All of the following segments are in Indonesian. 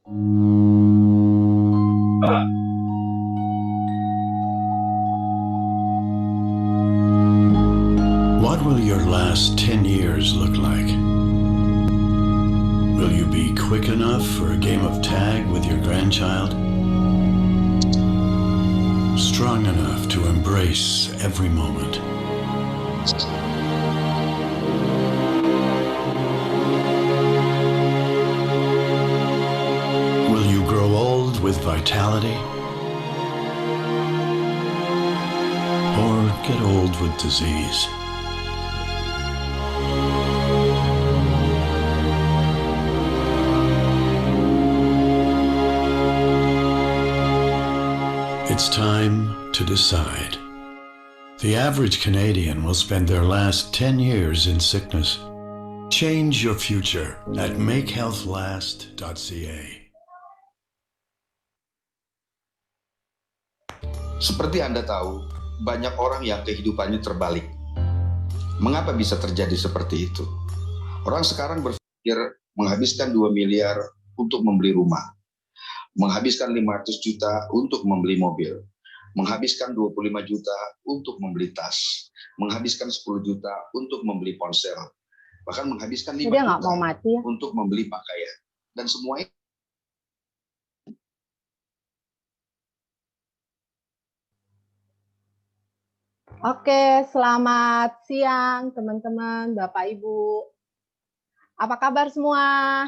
What will your last 10 years look like? Will you be quick enough for a game of tag with your grandchild? Strong enough to embrace every moment? Will you grow old with vitality? Or get old with disease? It's time to decide. The average Canadian will spend their last 10 years in sickness. Change your future at makehealthlast.ca. Seperti Anda tahu, banyak orang yang kehidupannya terbalik. Mengapa bisa terjadi seperti itu? Orang sekarang berpikir menghabiskan 2 miliar untuk membeli rumah, menghabiskan 500 juta untuk membeli mobil, menghabiskan 25 juta untuk membeli tas, menghabiskan 10 juta untuk membeli ponsel, bahkan menghabiskan 5 juta untuk membeli pakaian. Dan semua itu Oke, selamat siang teman-teman, Bapak Ibu. Apa kabar semua?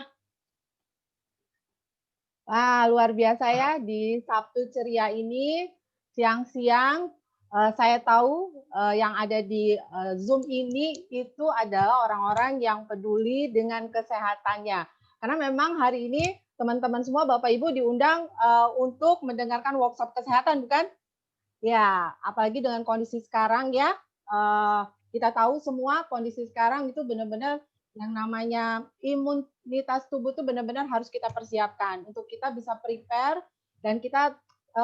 Wah, luar biasa ya, di Sabtu ceria ini, siang-siang, saya tahu yang ada di Zoom ini itu adalah orang-orang yang peduli dengan kesehatannya. Karena memang hari ini teman-teman semua, Bapak Ibu diundang untuk mendengarkan workshop kesehatan, bukan? Ya, apalagi dengan kondisi sekarang ya, kita tahu semua kondisi sekarang itu benar-benar yang namanya imunitas tubuh itu benar-benar harus kita persiapkan untuk kita bisa prepare dan kita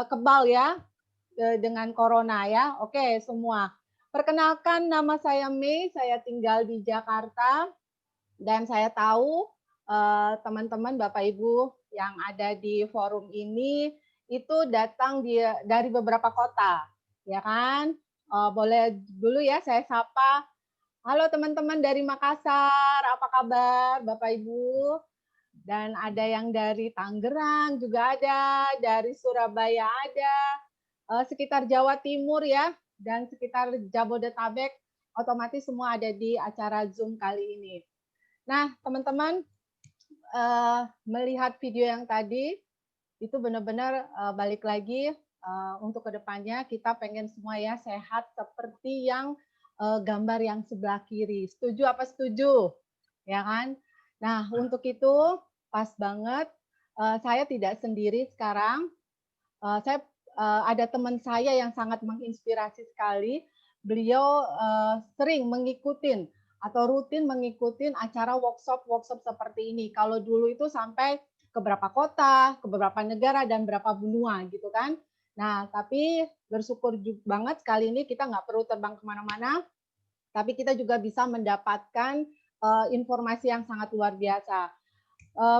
kebal ya dengan corona ya. Oke, semua. Perkenalkan, nama saya Mei, saya tinggal di Jakarta dan saya tahu teman-teman Bapak Ibu yang ada di forum ini itu datang dari beberapa kota, ya kan? Boleh dulu ya saya sapa. Halo teman-teman dari Makassar, apa kabar Bapak Ibu? Dan ada yang dari Tangerang juga ada, dari Surabaya ada, sekitar Jawa Timur ya, dan sekitar Jabodetabek, otomatis semua ada di acara Zoom kali ini. Nah teman-teman, melihat video yang tadi, itu benar-benar balik lagi untuk kedepannya kita pengen semua ya sehat seperti yang gambar yang sebelah kiri. Setuju apa setuju? Ya kan? Nah, untuk itu pas banget saya tidak sendiri sekarang. Saya ada teman saya yang sangat menginspirasi sekali. Beliau sering mengikutin atau rutin mengikutin acara workshop seperti ini. Kalau dulu itu sampai ke beberapa kota, ke beberapa negara, dan berapa benua gitu kan. Nah, tapi bersyukur banget kali ini kita nggak perlu terbang kemana-mana, tapi kita juga bisa mendapatkan informasi yang sangat luar biasa.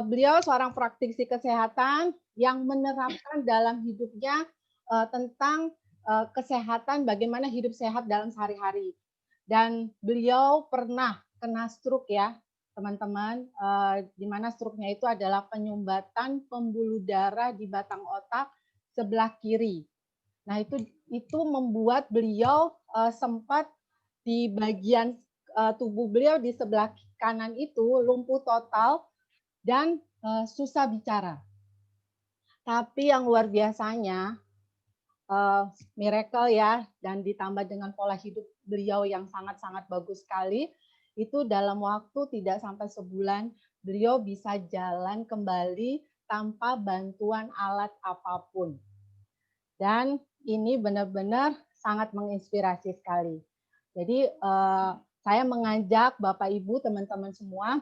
Beliau seorang praktisi kesehatan yang menerapkan dalam hidupnya tentang kesehatan, bagaimana hidup sehat dalam sehari-hari. Dan beliau pernah kena stroke ya, teman-teman, di mana stroke-nya itu adalah penyumbatan pembuluh darah di batang otak sebelah kiri. Nah, itu membuat beliau sempat di bagian tubuh beliau di sebelah kanan itu lumpuh total dan susah bicara. Tapi yang luar biasanya, miracle ya, dan ditambah dengan pola hidup beliau yang sangat-sangat bagus sekali, itu dalam waktu tidak sampai sebulan beliau bisa jalan kembali tanpa bantuan alat apapun. Dan ini benar-benar sangat menginspirasi sekali. Jadi saya mengajak Bapak Ibu, teman-teman semua,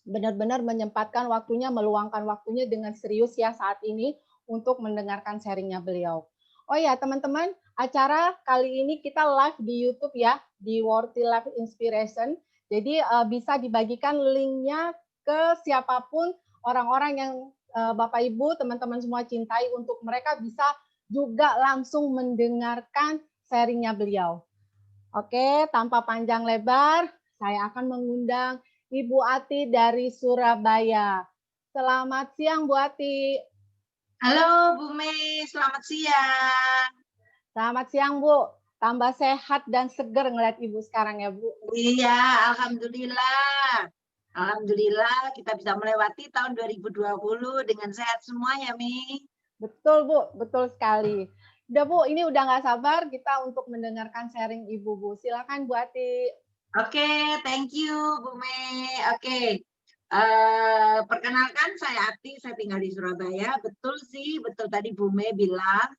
benar-benar menyempatkan waktunya, meluangkan waktunya dengan serius ya saat ini untuk mendengarkan sharingnya beliau. Oh ya teman-teman, acara kali ini kita live di YouTube ya, di Worthy Life Inspiration. Jadi bisa dibagikan linknya ke siapapun orang-orang yang Bapak Ibu, teman-teman semua cintai untuk mereka bisa juga langsung mendengarkan sharingnya beliau. Oke, tanpa panjang lebar, saya akan mengundang Ibu Ati dari Surabaya. Selamat siang, Bu Ati. Halo Bu Mei, selamat siang. Selamat siang, Bu. Tambah sehat dan seger ngeliat Ibu sekarang ya, Bu. Iya, alhamdulillah. Alhamdulillah kita bisa melewati tahun 2020 dengan sehat semua ya, Mi. Betul, Bu. Betul sekali. Udah, Bu, ini udah nggak sabar kita untuk mendengarkan sharing Ibu, Bu. Silakan, Bu Ati. Oke, thank you Bu Mei. Oke. Perkenalkan saya Ati, saya tinggal di Surabaya. Betul sih, betul tadi Bu Mei bilang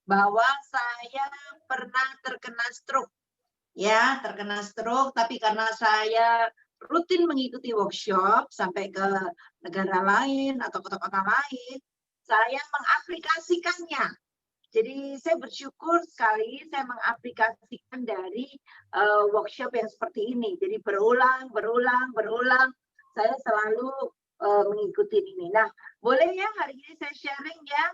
bahwa saya pernah terkena stroke. Ya, terkena stroke, tapi karena saya rutin mengikuti workshop sampai ke negara lain atau kota-kota lain, saya mengaplikasikannya. Jadi saya bersyukur sekali saya mengaplikasikan dari workshop yang seperti ini. Jadi berulang, saya selalu mengikuti ini. Nah, boleh ya hari ini saya sharing ya?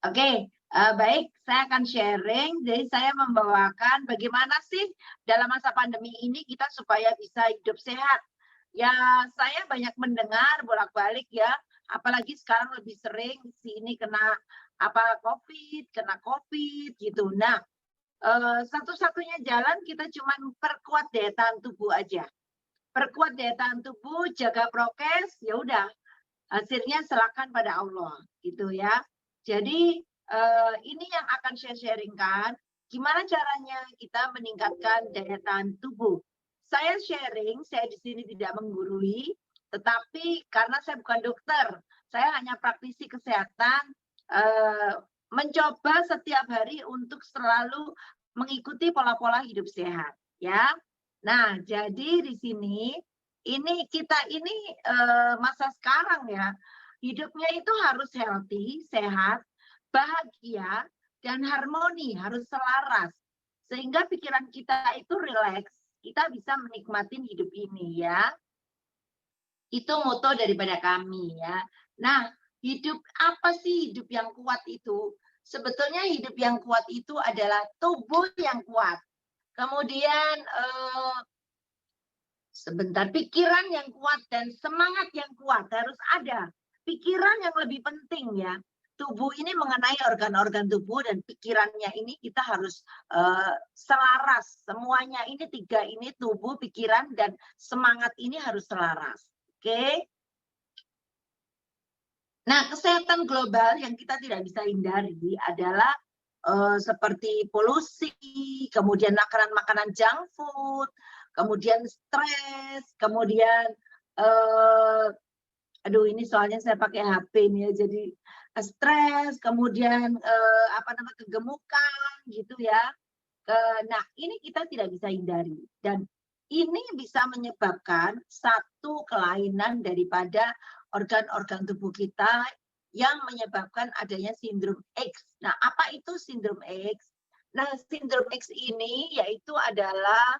Oke, baik, saya akan sharing. Jadi saya membawakan bagaimana sih dalam masa pandemi ini kita supaya bisa hidup sehat. Ya, saya banyak mendengar bolak-balik ya, apalagi sekarang lebih sering sini kena kena COVID gitu. Nah, satu-satunya jalan kita cuma perkuat daya tahan tubuh aja. Perkuat daya tahan tubuh, jaga prokes, ya udah. Hasilnya serahkan pada Allah, gitu ya. Jadi ini yang akan saya sharingkan, gimana caranya kita meningkatkan daya tahan tubuh. Saya sharing, saya di sini tidak menggurui, tetapi karena saya bukan dokter, saya hanya praktisi kesehatan, mencoba setiap hari untuk selalu mengikuti pola-pola hidup sehat, ya. Nah, jadi di sini kita ini masa sekarang ya, hidupnya itu harus healthy, sehat, bahagia, dan harmoni, harus selaras. Sehingga pikiran kita itu rileks, kita bisa menikmati hidup ini ya. Itu moto daripada kami ya. Nah, apa sih hidup yang kuat itu? Sebetulnya hidup yang kuat itu adalah tubuh yang kuat. Kemudian pikiran yang kuat dan semangat yang kuat harus ada. Pikiran yang lebih penting ya. Tubuh ini mengenai organ-organ tubuh dan pikirannya ini kita harus selaras. Semuanya ini tiga ini tubuh, pikiran, dan semangat ini harus selaras. Oke? Nah, kesehatan global yang kita tidak bisa hindari adalah seperti polusi, kemudian makanan-makanan junk food, kemudian stres, kemudian aduh ini soalnya saya pakai HP nih ya, jadi stres, kemudian kegemukan gitu ya. Nah, ini kita tidak bisa hindari dan ini bisa menyebabkan satu kelainan daripada organ-organ tubuh kita yang menyebabkan adanya sindrom X. Nah, apa itu sindrom X? Nah, sindrom X ini yaitu adalah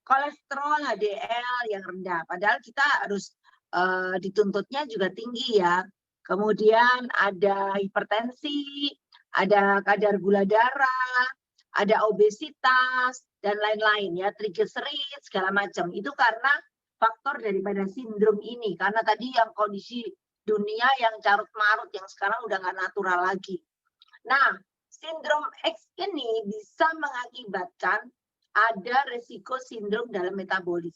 kolesterol HDL yang rendah. Padahal kita harus dituntutnya juga tinggi ya. Kemudian ada hipertensi, ada kadar gula darah, ada obesitas, dan lain-lain ya, triglycerid, segala macam. Itu karena faktor daripada sindrom ini. Karena tadi yang kondisi dunia yang carut-marut, yang sekarang udah nggak natural lagi. Nah, sindrom X ini bisa mengakibatkan ada resiko sindrom dalam metabolis.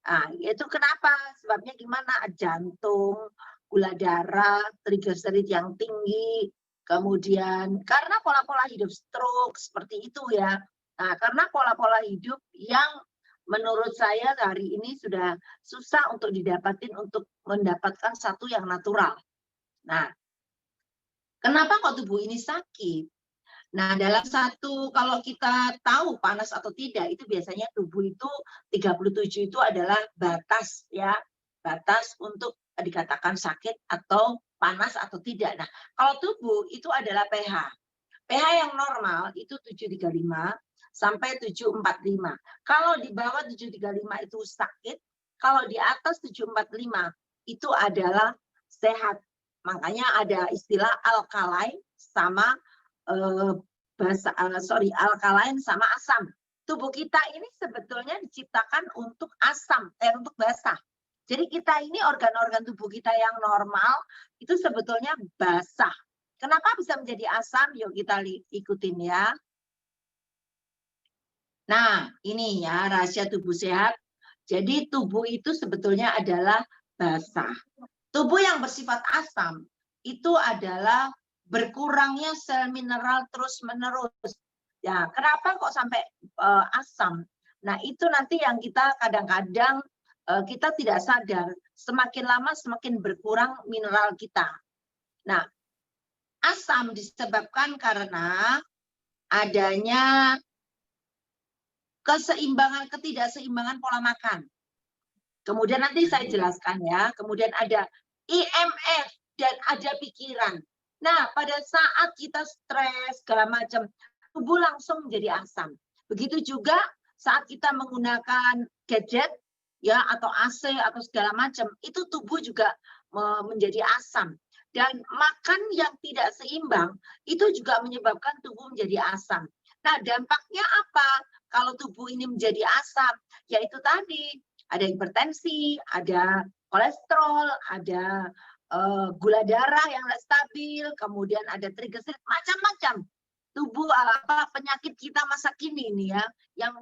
Nah, itu kenapa? Sebabnya gimana? Jantung, gula darah, triglycerid yang tinggi, kemudian karena pola-pola hidup stroke seperti itu ya. Nah, karena pola-pola hidup yang menurut saya hari ini sudah susah untuk untuk mendapatkan satu yang natural. Nah, kenapa kok tubuh ini sakit? Nah, dalam kalau kita tahu panas atau tidak, itu biasanya tubuh itu 37 itu adalah batas ya, batas untuk dikatakan sakit atau panas atau tidak. Nah, kalau tubuh itu adalah pH. pH yang normal itu 735 sampai 745. Kalau di bawah 735 itu sakit, kalau di atas 745 itu adalah sehat. Makanya ada istilah alkaline sama alkaline sama asam. Tubuh kita ini sebetulnya diciptakan untuk asam, untuk basah. Jadi kita ini organ-organ tubuh kita yang normal itu sebetulnya basah. Kenapa bisa menjadi asam? Yuk kita ikutin ya. Nah, ini ya rahasia tubuh sehat. Jadi tubuh itu sebetulnya adalah basah. Tubuh yang bersifat asam itu adalah berkurangnya sel mineral terus-menerus. Ya, kenapa kok sampai asam? Nah, itu nanti yang kita kadang-kadang kita tidak sadar, semakin lama semakin berkurang mineral kita. Nah, asam disebabkan karena adanya ketidakseimbangan pola makan. Kemudian nanti saya jelaskan ya. Kemudian ada IMF dan ada pikiran. Nah, pada saat kita stres segala macam, tubuh langsung menjadi asam. Begitu juga saat kita menggunakan gadget ya atau AC atau segala macam, itu tubuh juga menjadi asam. Dan makan yang tidak seimbang itu juga menyebabkan tubuh menjadi asam. Nah, dampaknya apa kalau tubuh ini menjadi asam? Yaitu tadi ada hipertensi, ada kolesterol, ada gula darah yang tidak stabil, kemudian ada trigliserid, macam-macam. Tubuh penyakit kita masa kini ini ya, yang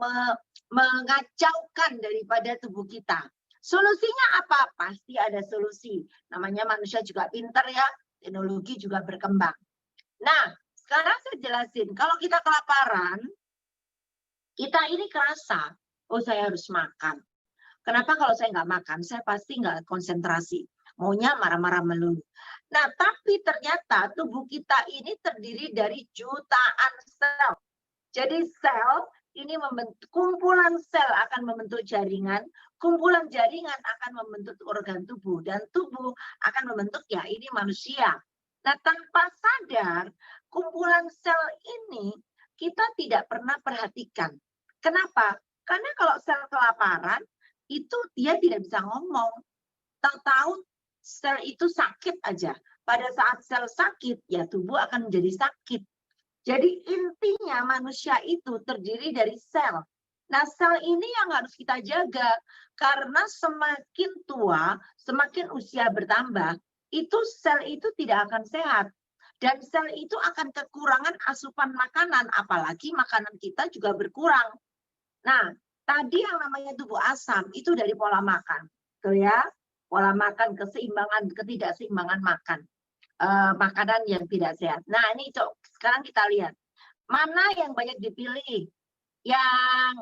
mengacaukan daripada tubuh kita. Solusinya apa? Pasti ada solusi. Namanya manusia juga pintar ya, teknologi juga berkembang. Nah, sekarang saya jelasin, kalau kita kelaparan, kita ini kerasa, oh saya harus makan. Kenapa kalau saya nggak makan, saya pasti nggak konsentrasi. Maunya marah-marah melulu. Nah, tapi ternyata tubuh kita ini terdiri dari jutaan sel. Jadi sel ini kumpulan sel akan membentuk jaringan, kumpulan jaringan akan membentuk organ tubuh, dan tubuh akan membentuk ya ini manusia. Nah, tanpa sadar, kumpulan sel ini kita tidak pernah perhatikan. Kenapa? Karena kalau sel kelaparan, itu dia tidak bisa ngomong. Tahu-tahu sel itu sakit aja. Pada saat sel sakit, ya tubuh akan menjadi sakit. Jadi intinya manusia itu terdiri dari sel. Nah, sel ini yang harus kita jaga. Karena semakin tua, semakin usia bertambah, itu sel itu tidak akan sehat. Dan sel itu akan kekurangan asupan makanan, apalagi makanan kita juga berkurang. Nah, tadi yang namanya tubuh asam itu dari pola makan. Tuh ya, pola makan, ketidakseimbangan makan. Makanan yang tidak sehat. Nah, ini sekarang kita lihat. Mana yang banyak dipilih? Yang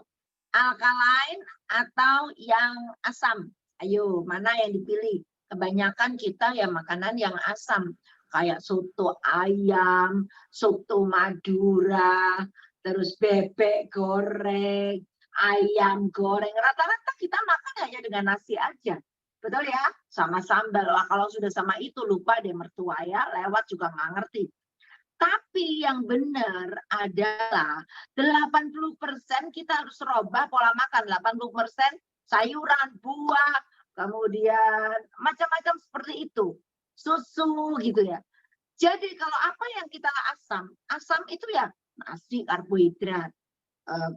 alkaline atau yang asam? Ayo, mana yang dipilih? Kebanyakan kita ya makanan yang asam. Kayak soto ayam, soto Madura, terus bebek goreng, ayam goreng. Rata-rata kita makan hanya dengan nasi aja. Betul ya? Sama sambal. Wah, kalau sudah sama itu lupa deh mertua ya. Lewat juga nggak ngerti. Tapi yang benar adalah 80% kita harus rubah pola makan. 80% sayuran, buah, kemudian macam-macam seperti itu. Susu gitu ya. Jadi kalau apa yang kita asam itu ya nasi karbohidrat,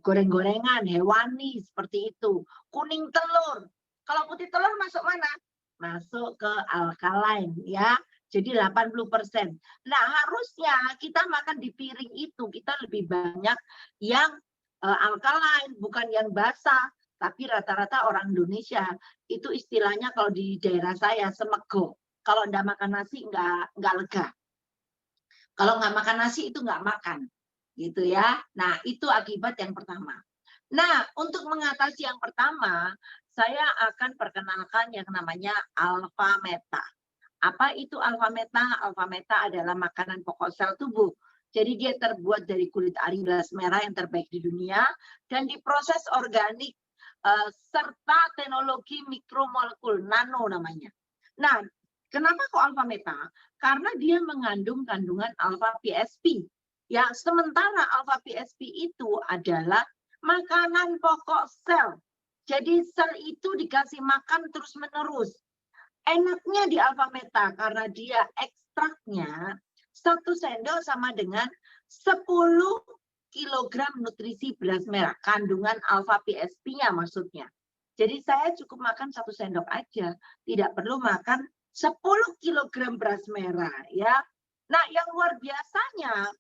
goreng-gorengan, hewani seperti itu. Kuning telur. Kalau putih telur masuk mana? Masuk ke alkaline ya. Jadi 80%. Nah, harusnya kita makan di piring itu kita lebih banyak yang alkaline, bukan yang basah. Tapi rata-rata orang Indonesia itu istilahnya kalau di daerah saya semego. Kalau enggak makan nasi enggak lega. Kalau enggak makan nasi itu enggak makan. Gitu ya. Nah, itu akibat yang pertama. Nah, untuk mengatasi yang pertama, saya akan perkenalkan yang namanya alfa meta. Apa itu alfa meta? Alfa meta adalah makanan pokok sel tubuh. Jadi dia terbuat dari kulit ari belas merah yang terbaik di dunia dan diproses organik serta teknologi mikromolekul nano namanya. Nah, kenapa kok alfa meta? Karena dia mengandung kandungan alfa PSP. Ya, sementara alfa PSP itu adalah makanan pokok sel. Jadi sel itu dikasih makan terus-menerus. Enaknya di Alpha Meta karena dia ekstraknya 1 sendok sama dengan 10 kilogram nutrisi beras merah, kandungan alpha PSP-nya maksudnya. Jadi saya cukup makan 1 sendok aja, tidak perlu makan 10 kilogram beras merah ya. Nah, yang luar biasanya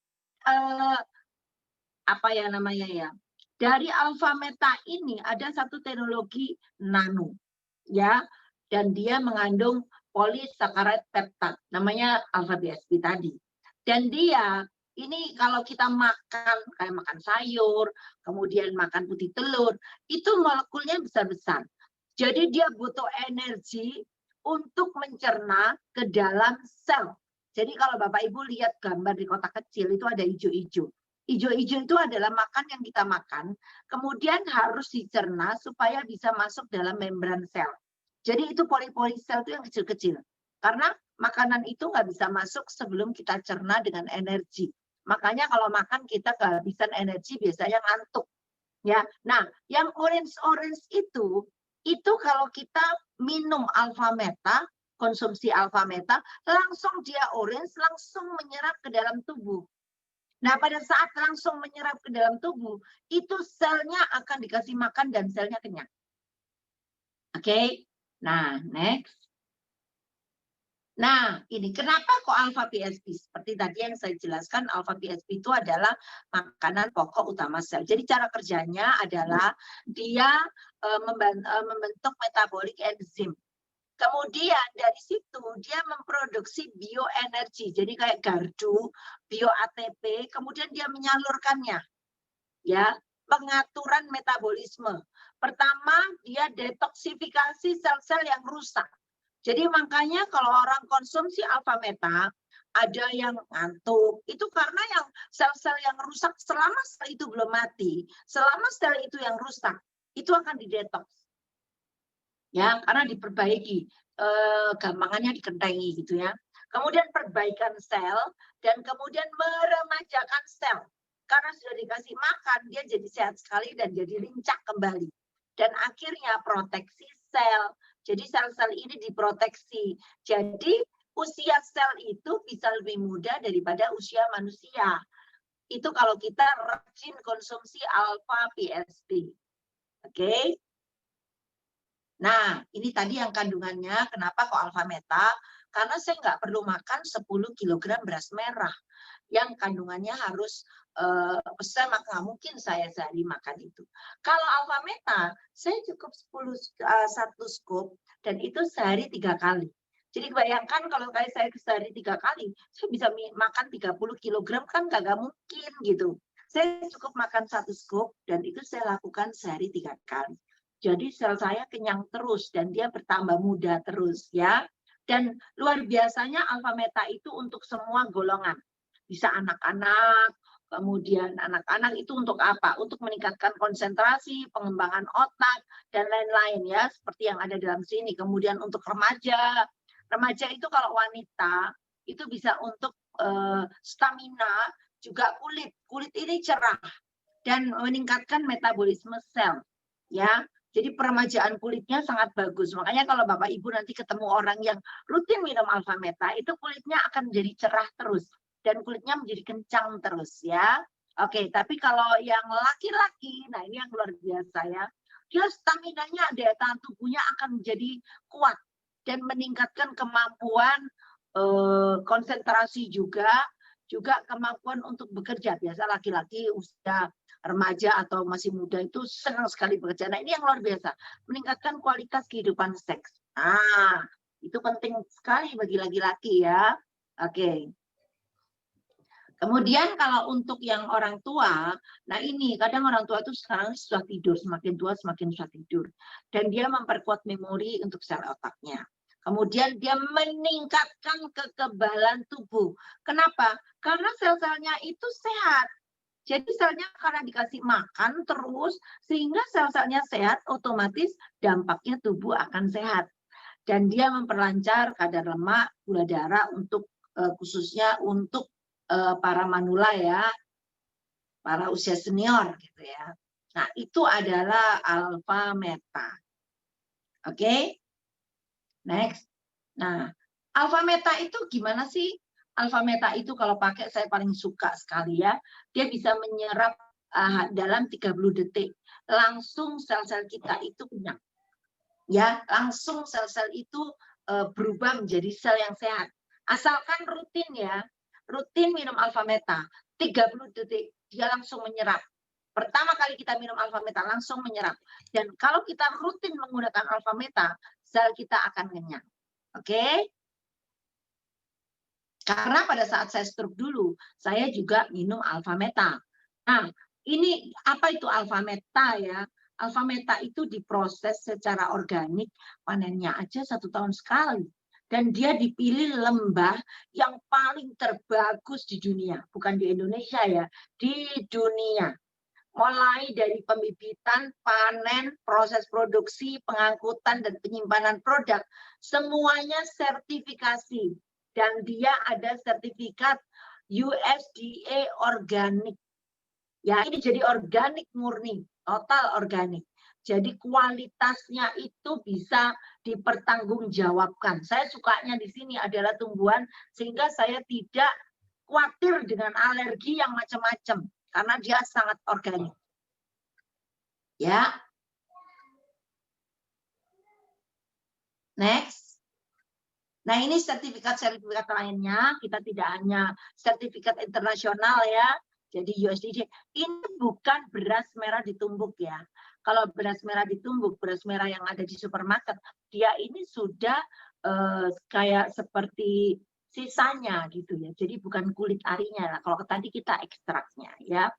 apa ya namanya ya? Dari Alpha Meta ini ada satu teknologi nano ya, dan dia mengandung polisaccharide peptide, namanya alpha BSP tadi. Dan dia ini kalau kita makan kayak makan sayur, kemudian makan putih telur, itu molekulnya besar-besar. Jadi dia butuh energi untuk mencerna ke dalam sel. Jadi kalau Bapak Ibu lihat gambar di kotak kecil itu ada hijau-hijau. Hijau-hijau itu adalah makan yang kita makan, kemudian harus dicerna supaya bisa masuk dalam membran sel. Jadi itu pori-pori sel itu yang kecil-kecil. Karena makanan itu nggak bisa masuk sebelum kita cerna dengan energi. Makanya kalau makan kita kehabisan energi biasanya ngantuk. Ya, nah yang orange itu kalau kita minum Alpha Meta, konsumsi Alpha Meta, langsung dia orange, langsung menyerap ke dalam tubuh. Nah, pada saat langsung menyerap ke dalam tubuh, itu selnya akan dikasih makan dan selnya kenyang. Oke, nah next. Nah, ini kenapa kok alpha PSP? Seperti tadi yang saya jelaskan, alpha PSP itu adalah makanan pokok utama sel. Jadi cara kerjanya adalah dia membentuk metabolic enzim. Kemudian dari situ dia memproduksi bioenergi. Jadi kayak gardu, bio ATP, kemudian dia menyalurkannya. Ya, pengaturan metabolisme. Pertama, dia detoksifikasi sel-sel yang rusak. Jadi makanya kalau orang konsumsi Alpha Meta, ada yang ngantuk, itu karena yang sel-sel yang rusak selama sel itu belum mati, selama sel itu yang rusak, itu akan didetoks. Ya, karena diperbaiki, gampangannya dikentengi gitu ya. Kemudian perbaikan sel, dan kemudian meremajakan sel. Karena sudah dikasih makan, dia jadi sehat sekali dan jadi lincah kembali. Dan akhirnya proteksi sel. Jadi sel-sel ini diproteksi. Jadi usia sel itu bisa lebih muda daripada usia manusia. Itu kalau kita rajin konsumsi alpha PSP. Oke. Nah, ini tadi yang kandungannya. Kenapa kok Alpha Meta? Karena saya nggak perlu makan 10 kg beras merah. Yang kandungannya harus besar, maka mungkin saya sehari makan itu. Kalau Alpha Meta, saya cukup 1 scoop dan itu sehari 3 kali. Jadi bayangkan kalau saya sehari 3 kali, saya bisa makan 30 kg kan nggak mungkin gitu. Saya cukup makan 1 scoop dan itu saya lakukan sehari 3 kali. Jadi sel saya kenyang terus dan dia bertambah muda terus ya. Dan luar biasanya Alpha Meta itu untuk semua golongan. Bisa anak-anak, kemudian anak-anak itu untuk apa? Untuk meningkatkan konsentrasi, pengembangan otak, dan lain-lain ya, seperti yang ada dalam sini. Kemudian untuk remaja, remaja itu kalau wanita, itu bisa untuk stamina, juga kulit ini cerah, dan meningkatkan metabolisme sel. Ya, jadi peremajaan kulitnya sangat bagus. Makanya kalau Bapak Ibu nanti ketemu orang yang rutin minum Alpha Meta, itu kulitnya akan menjadi cerah terus. Dan kulitnya menjadi kencang terus ya. Oke, tapi kalau yang laki-laki, nah ini yang luar biasa ya. Dia stamina-nya, daya tahan tubuhnya akan menjadi kuat. Dan meningkatkan kemampuan konsentrasi juga kemampuan untuk bekerja. Biasa laki-laki usia remaja atau masih muda itu senang sekali bekerja. Nah, ini yang luar biasa, meningkatkan kualitas kehidupan seks. Nah, itu penting sekali bagi laki-laki ya. Oke. Kemudian kalau untuk yang orang tua, nah ini kadang orang tua itu sekarang sudah tidur, semakin tua semakin susah tidur. Dan dia memperkuat memori untuk sel otaknya. Kemudian dia meningkatkan kekebalan tubuh. Kenapa? Karena sel-selnya itu sehat. Jadi selnya karena dikasih makan terus, sehingga sel-selnya sehat, otomatis dampaknya tubuh akan sehat. Dan dia memperlancar kadar lemak, gula darah untuk khususnya untuk para manula ya, para usia senior gitu ya. Nah itu adalah Alpha Meta. Oke, next. Nah, alfa meta itu gimana sih? Alfa meta itu kalau pakai saya paling suka sekali ya. Dia bisa menyerap dalam 30 detik. Langsung sel-sel kita itu kenyang. Ya, langsung sel-sel itu berubah menjadi sel yang sehat. Asalkan rutin ya. Rutin minum alfa meta. 30 detik dia langsung menyerap. Pertama kali kita minum alfa meta langsung menyerap. Dan kalau kita rutin menggunakan alfa meta, sel kita akan kenyang. Oke? Karena pada saat saya stroke dulu, saya juga minum alfa meta. Nah, ini apa itu alfa meta ya? Alfa meta itu diproses secara organik, panennya aja 1 tahun sekali. Dan dia dipilih lembah yang paling terbagus di dunia. Bukan di Indonesia ya, di dunia. Mulai dari pembibitan, panen, proses produksi, pengangkutan, dan penyimpanan produk, semuanya sertifikasi. Dan dia ada sertifikat USDA organik. Ya, ini jadi organik murni, total organik. Jadi kualitasnya itu bisa dipertanggungjawabkan. Saya sukanya di sini adalah tumbuhan sehingga saya tidak khawatir dengan alergi yang macam-macam karena dia sangat organik. Ya. Next. Nah, ini sertifikat-sertifikat lainnya, kita tidak hanya sertifikat internasional ya, jadi USDA. Ini bukan beras merah ditumbuk ya. Kalau beras merah ditumbuk, beras merah yang ada di supermarket, dia ini sudah kayak seperti sisanya gitu ya. Jadi bukan kulit arinya. Nah, kalau tadi kita ekstraknya ya.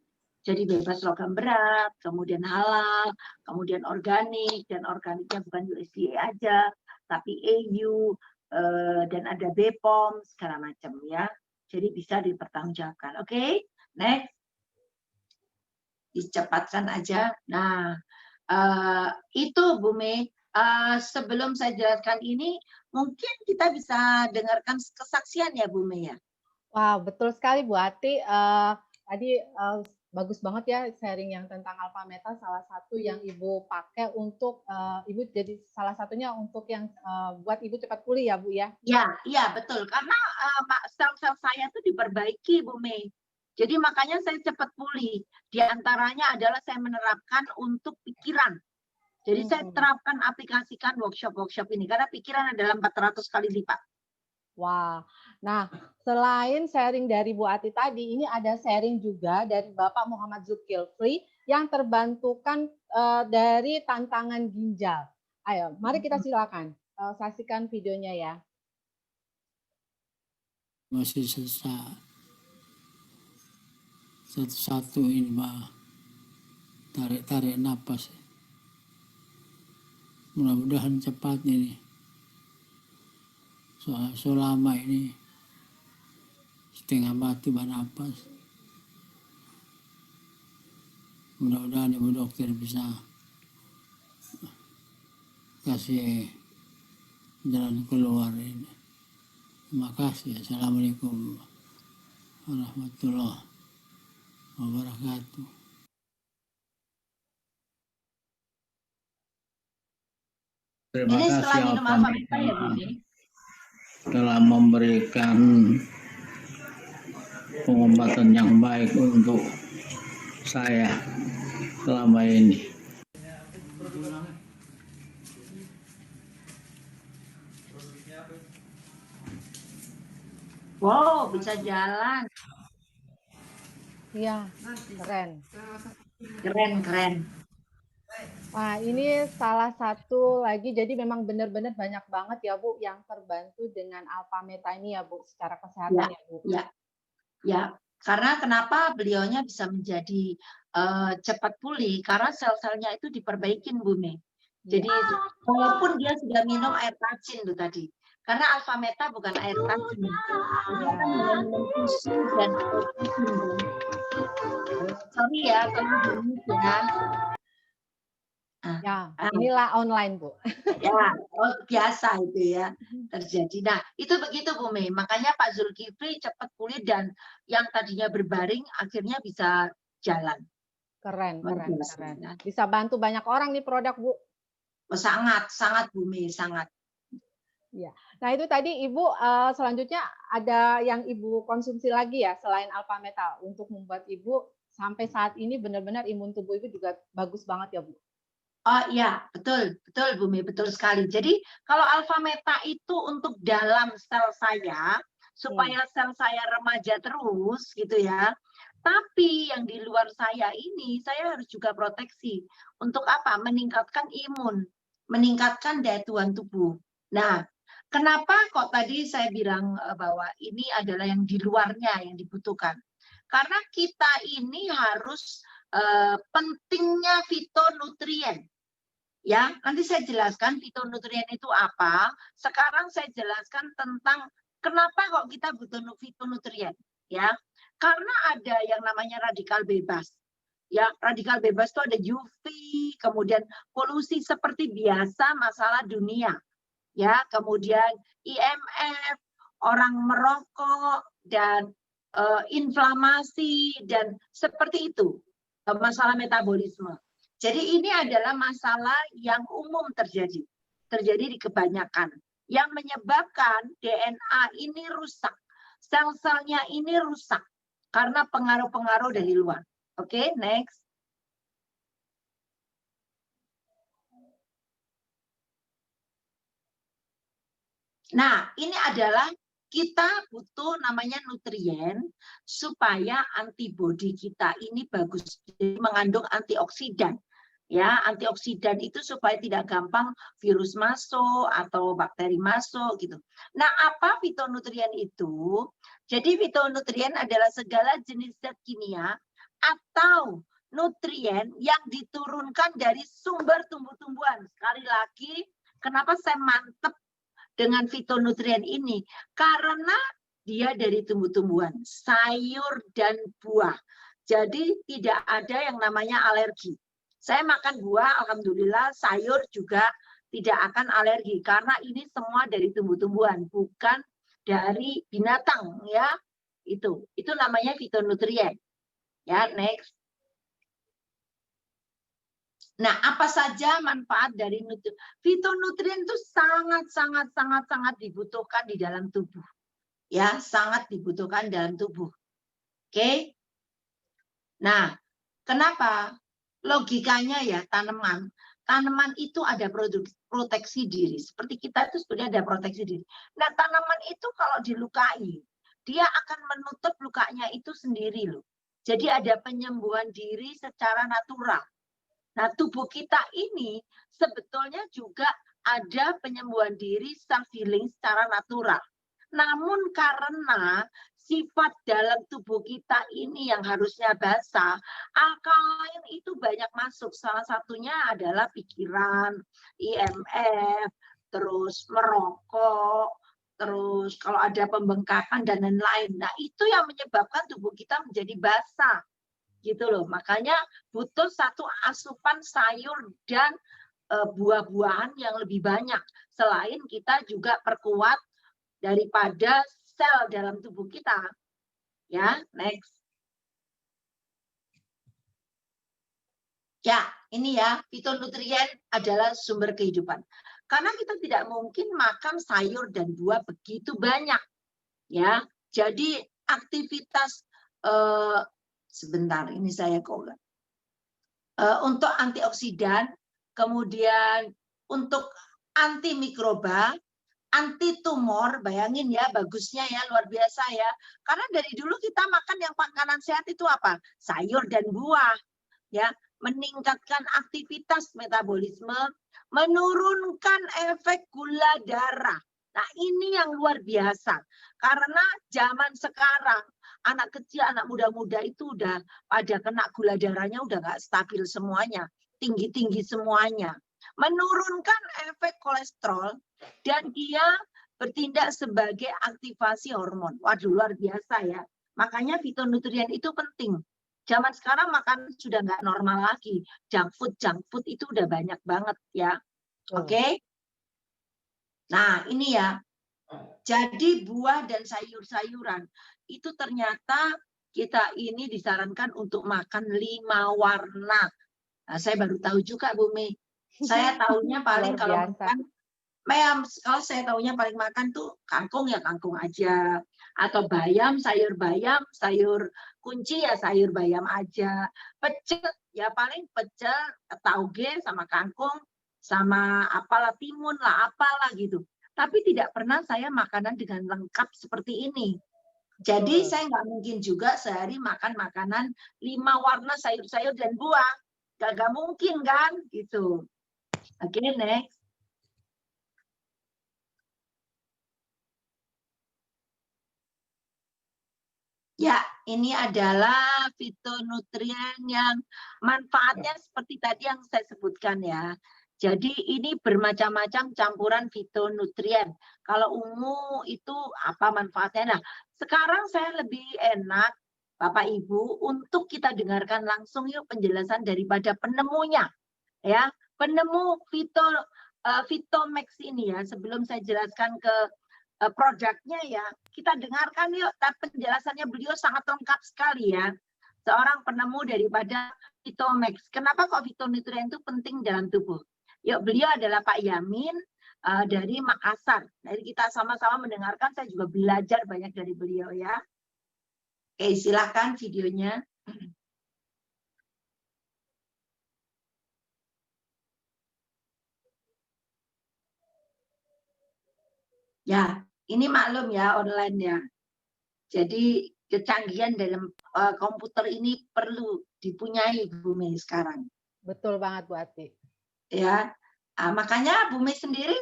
Jadi bebas logam berat, kemudian halal, kemudian organik, dan organiknya bukan USDA aja, tapi EU, dan ada BPOM segala macam ya. Jadi bisa dipertanggungjawabkan. Oke, next. Dicepatkan aja. Nah, itu Bu Mei. Sebelum saya jelaskan ini, mungkin kita bisa dengarkan kesaksian ya Bu Mei ya. Wow, betul sekali Bu Ati. Tadi bagus banget ya sharing yang tentang alfa meta, salah satu yang Ibu pakai untuk Ibu jadi salah satunya untuk yang buat Ibu cepat pulih ya Bu ya. Iya betul. Karena sel-sel saya itu diperbaiki Bu Mei. Jadi makanya saya cepat pulih. Di antaranya adalah saya menerapkan untuk pikiran. Jadi saya terapkan, aplikasikan workshop-workshop ini karena pikiran adalah 400 kali lipat. Wah, nah selain sharing dari Bu Ati tadi, ini ada sharing juga dari Bapak Muhammad Zulkifli yang terbantukan dari tantangan ginjal. Ayo, mari kita silakan saksikan videonya ya. Masih sesak, satu-satu ini mah tarik napas. Mudah-mudahan cepat ini. Selama ini setengah mati bernapas. Mudah-mudahan Ibu dokter bisa kasih jalan keluar ini. Terima kasih. Assalamualaikum warahmatullahi wabarakatuh. Terima ini kasih setelah minum alfa meta ya Bu Mei. Telah memberikan pengobatan yang baik untuk saya selama ini. Wow, bisa jalan. Iya, keren. Keren. Wah, ini salah satu lagi, jadi memang benar-benar banyak banget ya Bu yang terbantu dengan alfa meta ini ya Bu, secara kesehatan ya Bu. Ya. Karena kenapa beliaunya bisa menjadi cepat pulih, karena sel-selnya itu diperbaikin Bu Mei. Jadi walaupun dia sudah minum air tacin tuh tadi, karena alfa meta bukan air tacin, dia kan minum susu dan air tacin. Sorry ya, kalau ya. Ya, inilah online Bu. Ya, biasa itu ya terjadi. Nah, itu begitu Bu Mei. Makanya Pak Zulkifli cepat pulih dan yang tadinya berbaring akhirnya bisa jalan. Keren. Bisa bantu banyak orang nih produk Bu. Sangat Bu Mei, sangat. Nah, itu tadi Ibu, selanjutnya ada yang Ibu konsumsi lagi ya selain Alpha Metal untuk membuat Ibu sampai saat ini benar-benar imun tubuh Ibu juga bagus banget ya, Bu? Oh iya, betul, betul Bumi, betul sekali. Jadi kalau alfa meta itu untuk dalam sel saya, supaya sel saya remaja terus gitu ya. Tapi yang di luar saya ini, saya harus juga proteksi. Untuk apa? Meningkatkan imun, meningkatkan daya tahan tubuh. Nah, kenapa kok tadi saya bilang bahwa ini adalah yang di luarnya yang dibutuhkan? Karena kita ini harus pentingnya fitonutrien. Ya, nanti saya jelaskan fitonutrien itu apa. Sekarang saya jelaskan tentang kenapa kok kita butuh fitonutrien, ya. Karena ada yang namanya radikal bebas. Ya, radikal bebas itu ada UV, kemudian polusi seperti biasa masalah dunia. Ya, kemudian IMF, orang merokok dan inflamasi dan seperti itu. Masalah metabolisme. Jadi ini adalah masalah yang umum terjadi di kebanyakan. Yang menyebabkan DNA ini rusak, sel-selnya ini rusak karena pengaruh-pengaruh dari luar. Oke, next. Nah, ini adalah kita butuh namanya nutrien supaya antibodi kita ini bagus, mengandung antioksidan. Ya, antioksidan itu supaya tidak gampang virus masuk atau bakteri masuk gitu. Nah, apa fitonutrien itu? Jadi fitonutrien adalah segala jenis zat kimia atau nutrien yang diturunkan dari sumber tumbuh-tumbuhan. Sekali lagi, kenapa saya mantep dengan fitonutrien ini? Karena dia dari tumbuh-tumbuhan, sayur dan buah. Jadi tidak ada yang namanya alergi. Saya makan buah, alhamdulillah, sayur juga tidak akan alergi karena ini semua dari tumbuh-tumbuhan, bukan dari binatang, ya. Itu namanya fitonutrien. Ya, next. Nah, apa saja manfaat dari fitonutrien itu sangat dibutuhkan di dalam tubuh. Ya, sangat dibutuhkan dalam tubuh. Oke. Nah, kenapa? Logikanya ya, tanaman itu ada proteksi diri. Seperti kita itu sebenarnya ada proteksi diri. Nah, tanaman itu kalau dilukai, dia akan menutup lukanya itu sendiri loh. Jadi ada penyembuhan diri secara natural. Nah, tubuh kita ini sebetulnya juga ada penyembuhan diri self healing secara natural. Namun karena sifat dalam tubuh kita ini yang harusnya basah, alkaloid itu banyak masuk. Salah satunya adalah pikiran, IMF, terus merokok, terus kalau ada pembengkakan dan lain-lain. Nah, itu yang menyebabkan tubuh kita menjadi basah. Gitu loh. Makanya butuh satu asupan sayur dan buah-buahan yang lebih banyak. Selain kita juga perkuat daripada sel dalam tubuh kita. Ya, next. Ya, ini ya, fitonutrien adalah sumber kehidupan. Karena kita tidak mungkin makan sayur dan buah begitu banyak. Ya, jadi aktivitas sebentar, ini saya kok untuk antioksidan, kemudian untuk antimikroba, anti tumor, bayangin ya, bagusnya ya, luar biasa ya. Karena dari dulu kita makan yang makanan sehat itu apa? Sayur dan buah, ya, meningkatkan aktivitas metabolisme, menurunkan efek gula darah. Nah, ini yang luar biasa. Karena zaman sekarang anak kecil, anak muda-muda itu udah pada kena gula darahnya udah nggak stabil semuanya, tinggi-tinggi semuanya. Menurunkan efek kolesterol dan dia bertindak sebagai aktivasi hormon. Waduh, luar biasa ya. Makanya fitonutrien itu penting. Zaman sekarang makan sudah nggak normal lagi. Junk food itu udah banyak banget ya. Oke? Nah, ini ya. Jadi buah dan sayur-sayuran itu ternyata kita ini disarankan untuk makan 5 warna. Nah, saya baru tahu juga, Bumi. Saya tahunya paling kalau makan Kalau saya tahunya paling makan tuh kangkung ya kangkung aja, atau bayam, sayur kunci ya sayur bayam aja. Pecel ya paling pecel, tauge sama kangkung, sama apalah timun lah, apalah gitu. Tapi tidak pernah saya makanan dengan lengkap seperti ini. Jadi saya nggak mungkin juga sehari makan makanan 5 warna sayur-sayur dan buah. Nggak mungkin kan gitu. Oke, next. Ya, ini adalah fitonutrien yang manfaatnya seperti tadi yang saya sebutkan ya. Jadi ini bermacam-macam campuran fitonutrien. Kalau ungu itu apa manfaatnya? Nah, sekarang saya lebih enak Bapak Ibu untuk kita dengarkan langsung yuk penjelasan daripada penemunya. Ya, penemu Fitomax ini ya, sebelum saya jelaskan ke produknya ya, kita dengarkan yuk, penjelasannya beliau sangat lengkap sekali ya. Seorang penemu daripada Fitomax. Kenapa kok fitonutrien itu penting dalam tubuh? Yuk, beliau adalah Pak Yamin dari Makassar. Jadi kita sama-sama mendengarkan, saya juga belajar banyak dari beliau ya. Oke, silakan videonya. Ya, ini maklum ya online ya. Jadi kecanggihan dalam komputer ini perlu dipunyai Bu Mei sekarang. Betul banget Bu Ati. Ya, makanya Bu Mei sendiri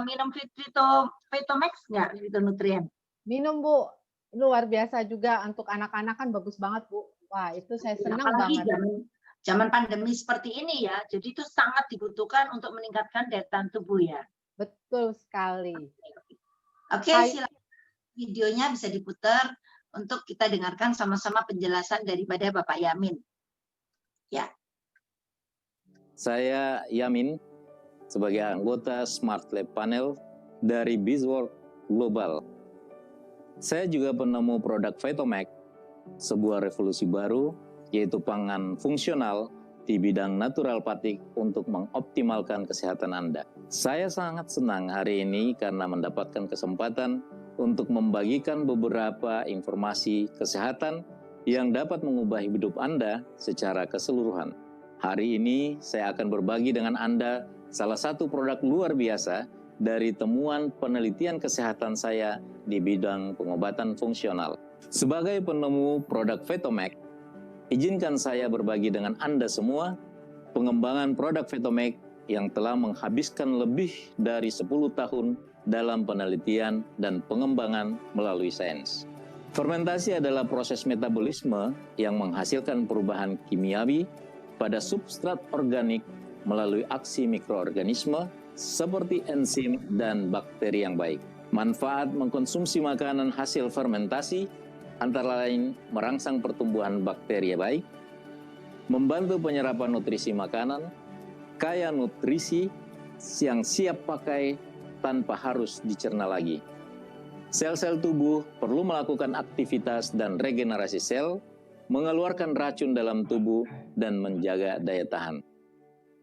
minum Fitomax nggak, fitonutrien? Minum Bu, luar biasa juga untuk anak-anak kan bagus banget Bu. Wah itu saya senang apalagi banget. Zaman pandemi seperti ini ya, jadi itu sangat dibutuhkan untuk meningkatkan daya tahan tubuh ya. Betul sekali. Oke, silakan videonya bisa diputar untuk kita dengarkan sama-sama penjelasan daripada Bapak Yamin. Ya. Saya Yamin sebagai anggota Smart Lab Panel dari BizWorld Global. Saya juga penemu produk Fitomax, sebuah revolusi baru yaitu pangan fungsional di bidang natural-patik untuk mengoptimalkan kesehatan Anda. Saya sangat senang hari ini karena mendapatkan kesempatan untuk membagikan beberapa informasi kesehatan yang dapat mengubah hidup Anda secara keseluruhan. Hari ini saya akan berbagi dengan Anda salah satu produk luar biasa dari temuan penelitian kesehatan saya di bidang pengobatan fungsional. Sebagai penemu produk Fitomax, izinkan saya berbagi dengan Anda semua pengembangan produk Fitomax yang telah menghabiskan lebih dari 10 tahun dalam penelitian dan pengembangan melalui sains. Fermentasi adalah proses metabolisme yang menghasilkan perubahan kimiawi pada substrat organik melalui aksi mikroorganisme seperti enzim dan bakteri yang baik. Manfaat mengkonsumsi makanan hasil fermentasi antara lain merangsang pertumbuhan bakteri yang baik, membantu penyerapan nutrisi makanan, kaya nutrisi yang siap pakai tanpa harus dicerna lagi. Sel-sel tubuh perlu melakukan aktivitas dan regenerasi sel, mengeluarkan racun dalam tubuh, dan menjaga daya tahan.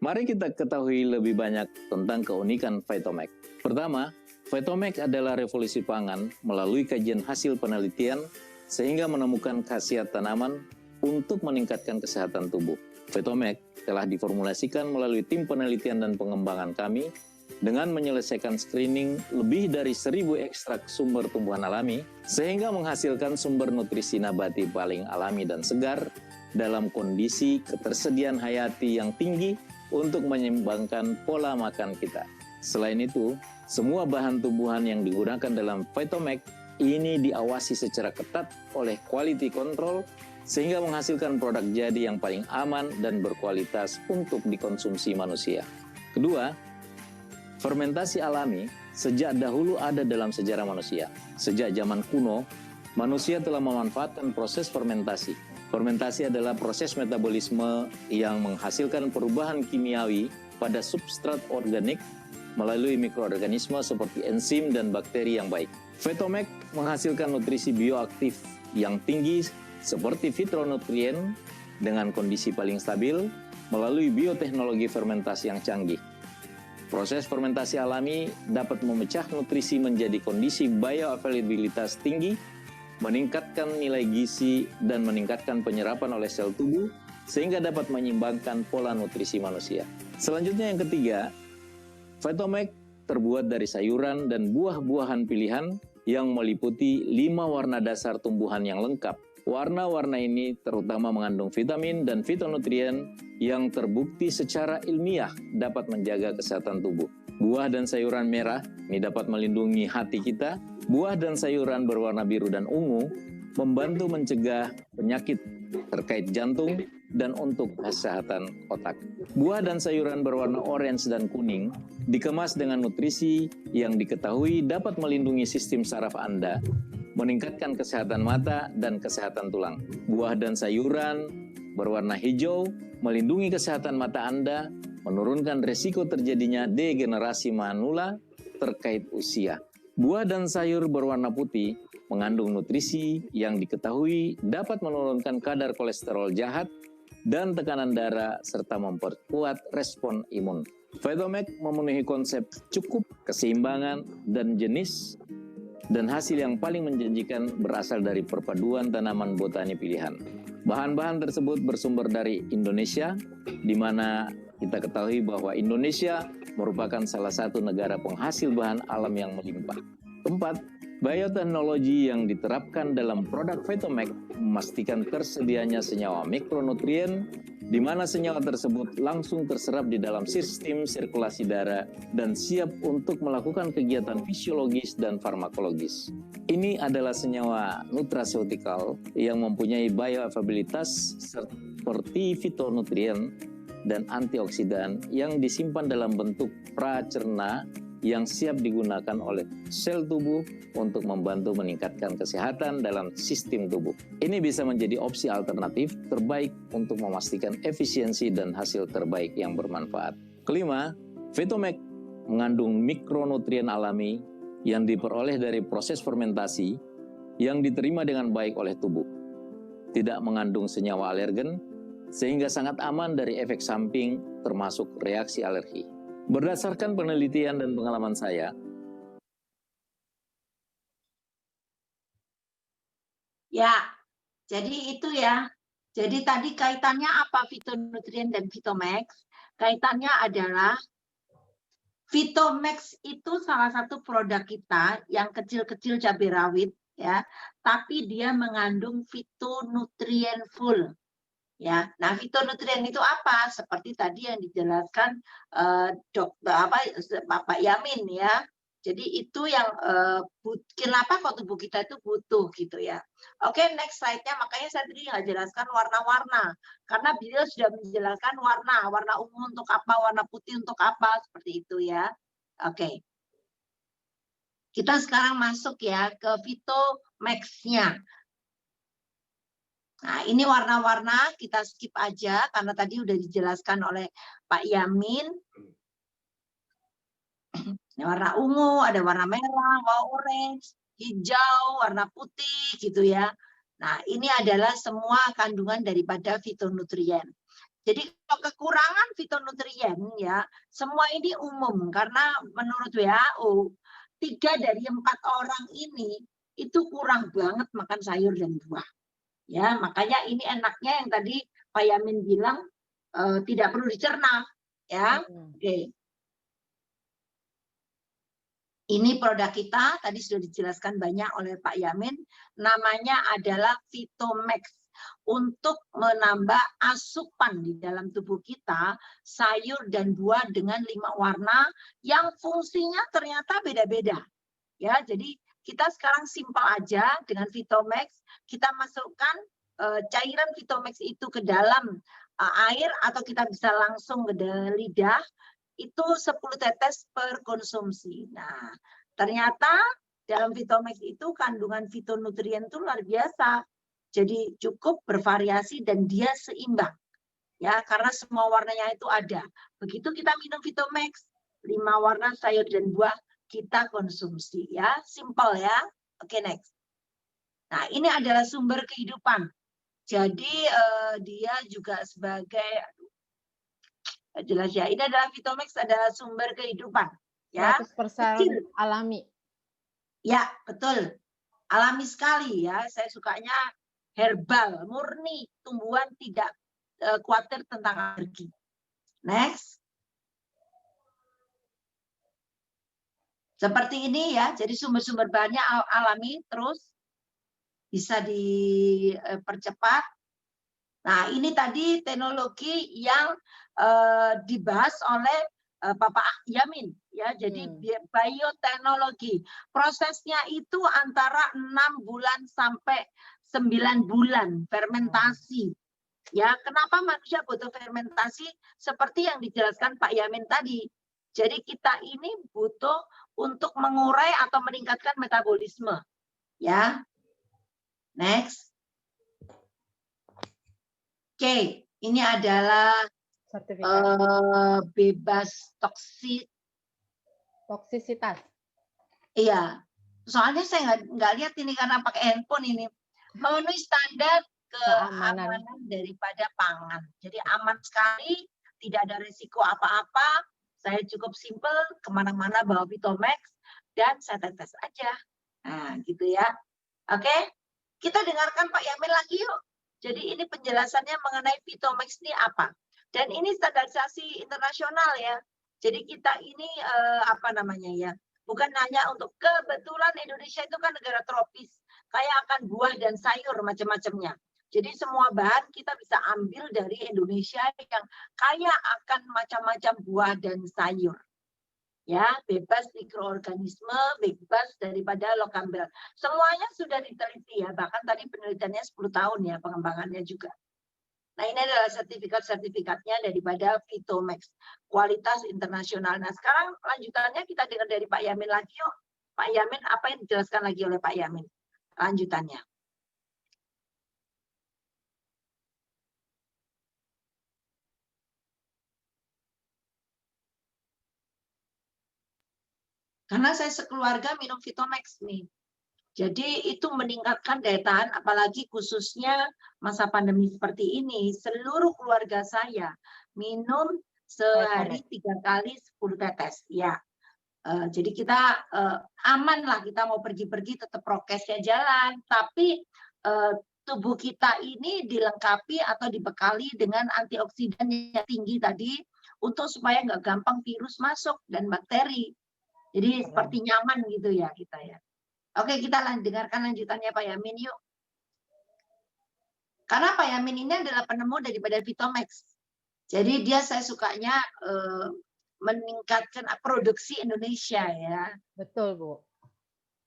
Mari kita ketahui lebih banyak tentang keunikan Fitomax. Pertama, Fitomax adalah revolusi pangan melalui kajian hasil penelitian sehingga menemukan khasiat tanaman untuk meningkatkan kesehatan tubuh. Fitomax telah diformulasikan melalui tim penelitian dan pengembangan kami dengan menyelesaikan screening lebih dari 1000 ekstrak sumber tumbuhan alami sehingga menghasilkan sumber nutrisi nabati paling alami dan segar dalam kondisi ketersediaan hayati yang tinggi untuk menyeimbangkan pola makan kita. Selain itu, semua bahan tumbuhan yang digunakan dalam Fitomax ini diawasi secara ketat oleh quality control sehingga menghasilkan produk jadi yang paling aman dan berkualitas untuk dikonsumsi manusia. Kedua, fermentasi alami sejak dahulu ada dalam sejarah manusia. Sejak zaman kuno, manusia telah memanfaatkan proses fermentasi. Fermentasi adalah proses metabolisme yang menghasilkan perubahan kimiawi pada substrat organik melalui mikroorganisme seperti enzim dan bakteri yang baik. Fitomax menghasilkan nutrisi bioaktif yang tinggi seperti fitonutrien dengan kondisi paling stabil melalui bioteknologi fermentasi yang canggih. Proses fermentasi alami dapat memecah nutrisi menjadi kondisi bioavailabilitas tinggi, meningkatkan nilai gizi, dan meningkatkan penyerapan oleh sel tubuh, sehingga dapat menyeimbangkan pola nutrisi manusia. Selanjutnya yang ketiga, Vitomax terbuat dari sayuran dan buah-buahan pilihan yang meliputi 5 warna dasar tumbuhan yang lengkap. Warna-warna ini terutama mengandung vitamin dan fitonutrien yang terbukti secara ilmiah dapat menjaga kesehatan tubuh. Buah dan sayuran merah ini dapat melindungi hati kita. Buah dan sayuran berwarna biru dan ungu membantu mencegah penyakit terkait jantung dan untuk kesehatan otak. Buah dan sayuran berwarna orange dan kuning dikemas dengan nutrisi yang diketahui dapat melindungi sistem saraf Anda, meningkatkan kesehatan mata dan kesehatan tulang. Buah dan sayuran berwarna hijau melindungi kesehatan mata Anda, menurunkan resiko terjadinya degenerasi manula terkait usia. Buah dan sayur berwarna putih mengandung nutrisi yang diketahui dapat menurunkan kadar kolesterol jahat dan tekanan darah serta memperkuat respon imun. Vitomax memenuhi konsep cukup, keseimbangan, dan jenis, dan hasil yang paling menjanjikan berasal dari perpaduan tanaman botani pilihan. Bahan-bahan tersebut bersumber dari Indonesia, di mana kita ketahui bahwa Indonesia merupakan salah satu negara penghasil bahan alam yang melimpah. Keempat, bioteknologi yang diterapkan dalam produk Vitomax memastikan tersedianya senyawa mikronutrien, di mana senyawa tersebut langsung terserap di dalam sistem sirkulasi darah dan siap untuk melakukan kegiatan fisiologis dan farmakologis. Ini adalah senyawa nutraceutikal yang mempunyai bioavailabilitas seperti fitonutrien dan antioksidan yang disimpan dalam bentuk pracerna yang siap digunakan oleh sel tubuh untuk membantu meningkatkan kesehatan dalam sistem tubuh. Ini bisa menjadi opsi alternatif terbaik untuk memastikan efisiensi dan hasil terbaik yang bermanfaat. Kelima, Vitomax mengandung mikronutrien alami yang diperoleh dari proses fermentasi yang diterima dengan baik oleh tubuh. Tidak mengandung senyawa alergen, sehingga sangat aman dari efek samping termasuk reaksi alergi. Berdasarkan penelitian dan pengalaman saya, Ya, jadi itu ya. Jadi tadi kaitannya apa fitonutrien dan Vitomax? Kaitannya adalah Vitomax itu salah satu produk kita yang kecil-kecil cabai rawit ya, tapi dia mengandung fitonutrien full. Ya, nah fitonutrien itu apa? Seperti tadi yang dijelaskan Bapak Yamin ya. Jadi itu yang kenapa kok tubuh kita itu butuh gitu ya. Oke, next slide-nya. Makanya saya tadi nggak jelaskan warna-warna. Karena beliau sudah menjelaskan warna ungu untuk apa, warna putih untuk apa, seperti itu ya. Oke. Kita sekarang masuk ya ke Vitomax-nya. Nah, ini warna-warna kita skip aja karena tadi udah dijelaskan oleh Pak Yamin. Ini warna ungu, ada warna merah, warna orange, hijau, warna putih gitu ya. Nah, ini adalah semua kandungan daripada fitonutrien. Jadi kalau kekurangan fitonutrien ya, semua ini umum karena menurut WHO 3 dari 4 orang ini itu kurang banget makan sayur dan buah. Ya, makanya ini enaknya yang tadi Pak Yamin bilang tidak perlu dicerna, ya. Oke. Ini produk kita tadi sudah dijelaskan banyak oleh Pak Yamin, namanya adalah Vitomax. Untuk menambah asupan di dalam tubuh kita sayur dan buah dengan 5 warna yang fungsinya ternyata beda-beda. Ya, jadi kita sekarang simpel aja dengan Vitomax, kita masukkan cairan Vitomax itu ke dalam air atau kita bisa langsung ke lidah, itu 10 tetes per konsumsi. Nah, ternyata dalam Vitomax itu kandungan fitonutrien itu luar biasa. Jadi cukup bervariasi dan dia seimbang. Ya, karena semua warnanya itu ada. Begitu kita minum Vitomax, 5 warna sayur dan buah kita konsumsi ya, simple ya. Oke, next. Nah, ini adalah sumber kehidupan. Jadi dia juga sebagai Jelas ya. Ini adalah Vitomax adalah sumber kehidupan. Ya, 100% alami. Ya, betul. Alami sekali ya. Saya sukanya herbal, murni, tumbuhan tidak khawatir tentang alergi. Next. Seperti ini ya. Jadi sumber-sumber bahannya alami, terus bisa dipercepat. Nah, ini tadi teknologi yang dibahas oleh Bapak Yamin ya. Jadi bioteknologi. Prosesnya itu antara 6 bulan sampai 9 bulan fermentasi. Ya, kenapa manusia butuh fermentasi? Seperti yang dijelaskan Pak Yamin tadi. Jadi kita ini butuh untuk mengurai atau meningkatkan metabolisme. Ya. Next. Oke, ini adalah bebas toksisitas. Iya, soalnya saya nggak lihat ini karena pakai handphone ini. Memenuhi standar keamanan daripada pangan. Jadi aman sekali, tidak ada risiko apa-apa. Saya cukup simple, kemana-mana bawa Vitomax dan saya tetes aja. Nah, gitu ya. Oke, kita dengarkan Pak Yamin lagi yuk. Jadi ini penjelasannya mengenai Vitomax ini apa. Dan ini standarisasi internasional ya. Jadi kita ini apa namanya ya. Bukan hanya untuk kebetulan Indonesia itu kan negara tropis. Kaya akan buah dan sayur macam-macamnya. Jadi semua bahan kita bisa ambil dari Indonesia yang kaya akan macam-macam buah dan sayur. Ya, bebas mikroorganisme, bebas daripada logam berat. Semuanya sudah diteliti ya, bahkan tadi penelitiannya 10 tahun ya, pengembangannya juga. Nah, ini adalah sertifikatnya daripada Vitomax, kualitas internasional. Nah, sekarang lanjutannya kita dengar dari Pak Yamin lagi yuk. Pak Yamin, apa yang dijelaskan lagi oleh Pak Yamin? Lanjutannya. Karena saya sekeluarga minum Vitomax nih. Jadi itu meningkatkan daya tahan, apalagi khususnya masa pandemi seperti ini. Seluruh keluarga saya minum sehari 3 kali 10 tetes. Ya, jadi kita aman lah, kita mau pergi-pergi tetap prokesnya jalan. Tapi tubuh kita ini dilengkapi atau dibekali dengan antioksidan yang tinggi tadi untuk supaya nggak gampang virus masuk dan bakteri. Jadi seperti nyaman gitu ya kita ya. Oke, kita dengarkan lanjutannya Pak Yamin yuk. Karena Pak Yamin ini adalah penemu daripada Vitomax. Jadi dia saya sukanya meningkatkan produksi Indonesia ya. Betul, Bu.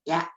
Ya.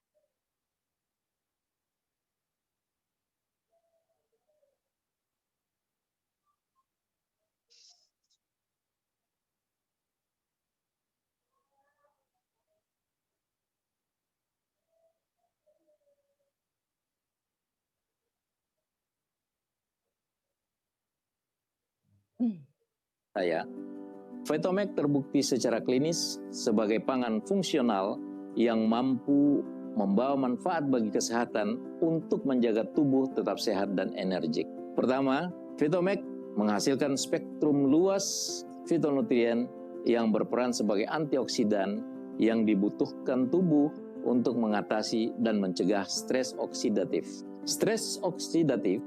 Vitomax terbukti secara klinis sebagai pangan fungsional yang mampu membawa manfaat bagi kesehatan untuk menjaga tubuh tetap sehat dan energik. Pertama, Vitomax menghasilkan spektrum luas fitonutrien yang berperan sebagai antioksidan yang dibutuhkan tubuh untuk mengatasi dan mencegah stres oksidatif. Stres oksidatif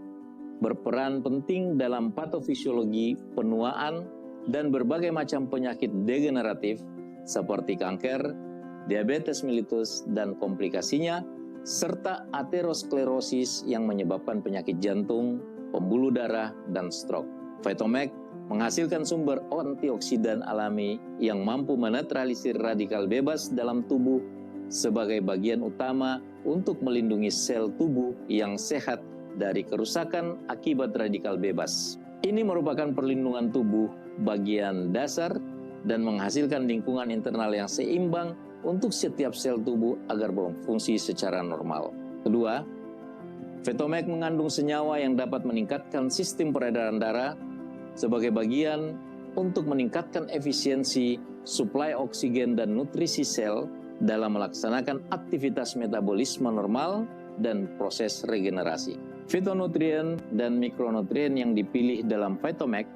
berperan penting dalam patofisiologi penuaan dan berbagai macam penyakit degeneratif seperti kanker, diabetes mellitus dan komplikasinya, serta aterosklerosis yang menyebabkan penyakit jantung, pembuluh darah, dan stroke. Vitomax menghasilkan sumber antioksidan alami yang mampu menetralisir radikal bebas dalam tubuh sebagai bagian utama untuk melindungi sel tubuh yang sehat dari kerusakan akibat radikal bebas. Ini merupakan perlindungan tubuh bagian dasar dan menghasilkan lingkungan internal yang seimbang untuk setiap sel tubuh agar berfungsi secara normal. Kedua, Vitomax mengandung senyawa yang dapat meningkatkan sistem peredaran darah sebagai bagian untuk meningkatkan efisiensi suplai oksigen dan nutrisi sel dalam melaksanakan aktivitas metabolisme normal dan proses regenerasi. Fitonutrien dan mikronutrien yang dipilih dalam Vitomax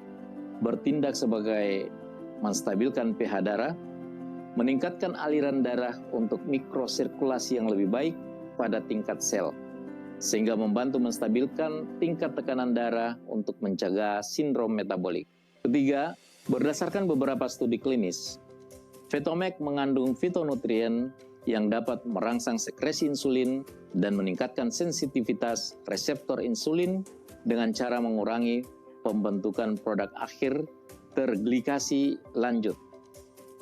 bertindak sebagai menstabilkan pH darah, meningkatkan aliran darah untuk mikrosirkulasi yang lebih baik pada tingkat sel, sehingga membantu menstabilkan tingkat tekanan darah untuk mencegah sindrom metabolik. Ketiga, berdasarkan beberapa studi klinis, Vetomac mengandung fitonutrien yang dapat merangsang sekresi insulin dan meningkatkan sensitivitas reseptor insulin dengan cara mengurangi pembentukan produk akhir terglikasi lanjut,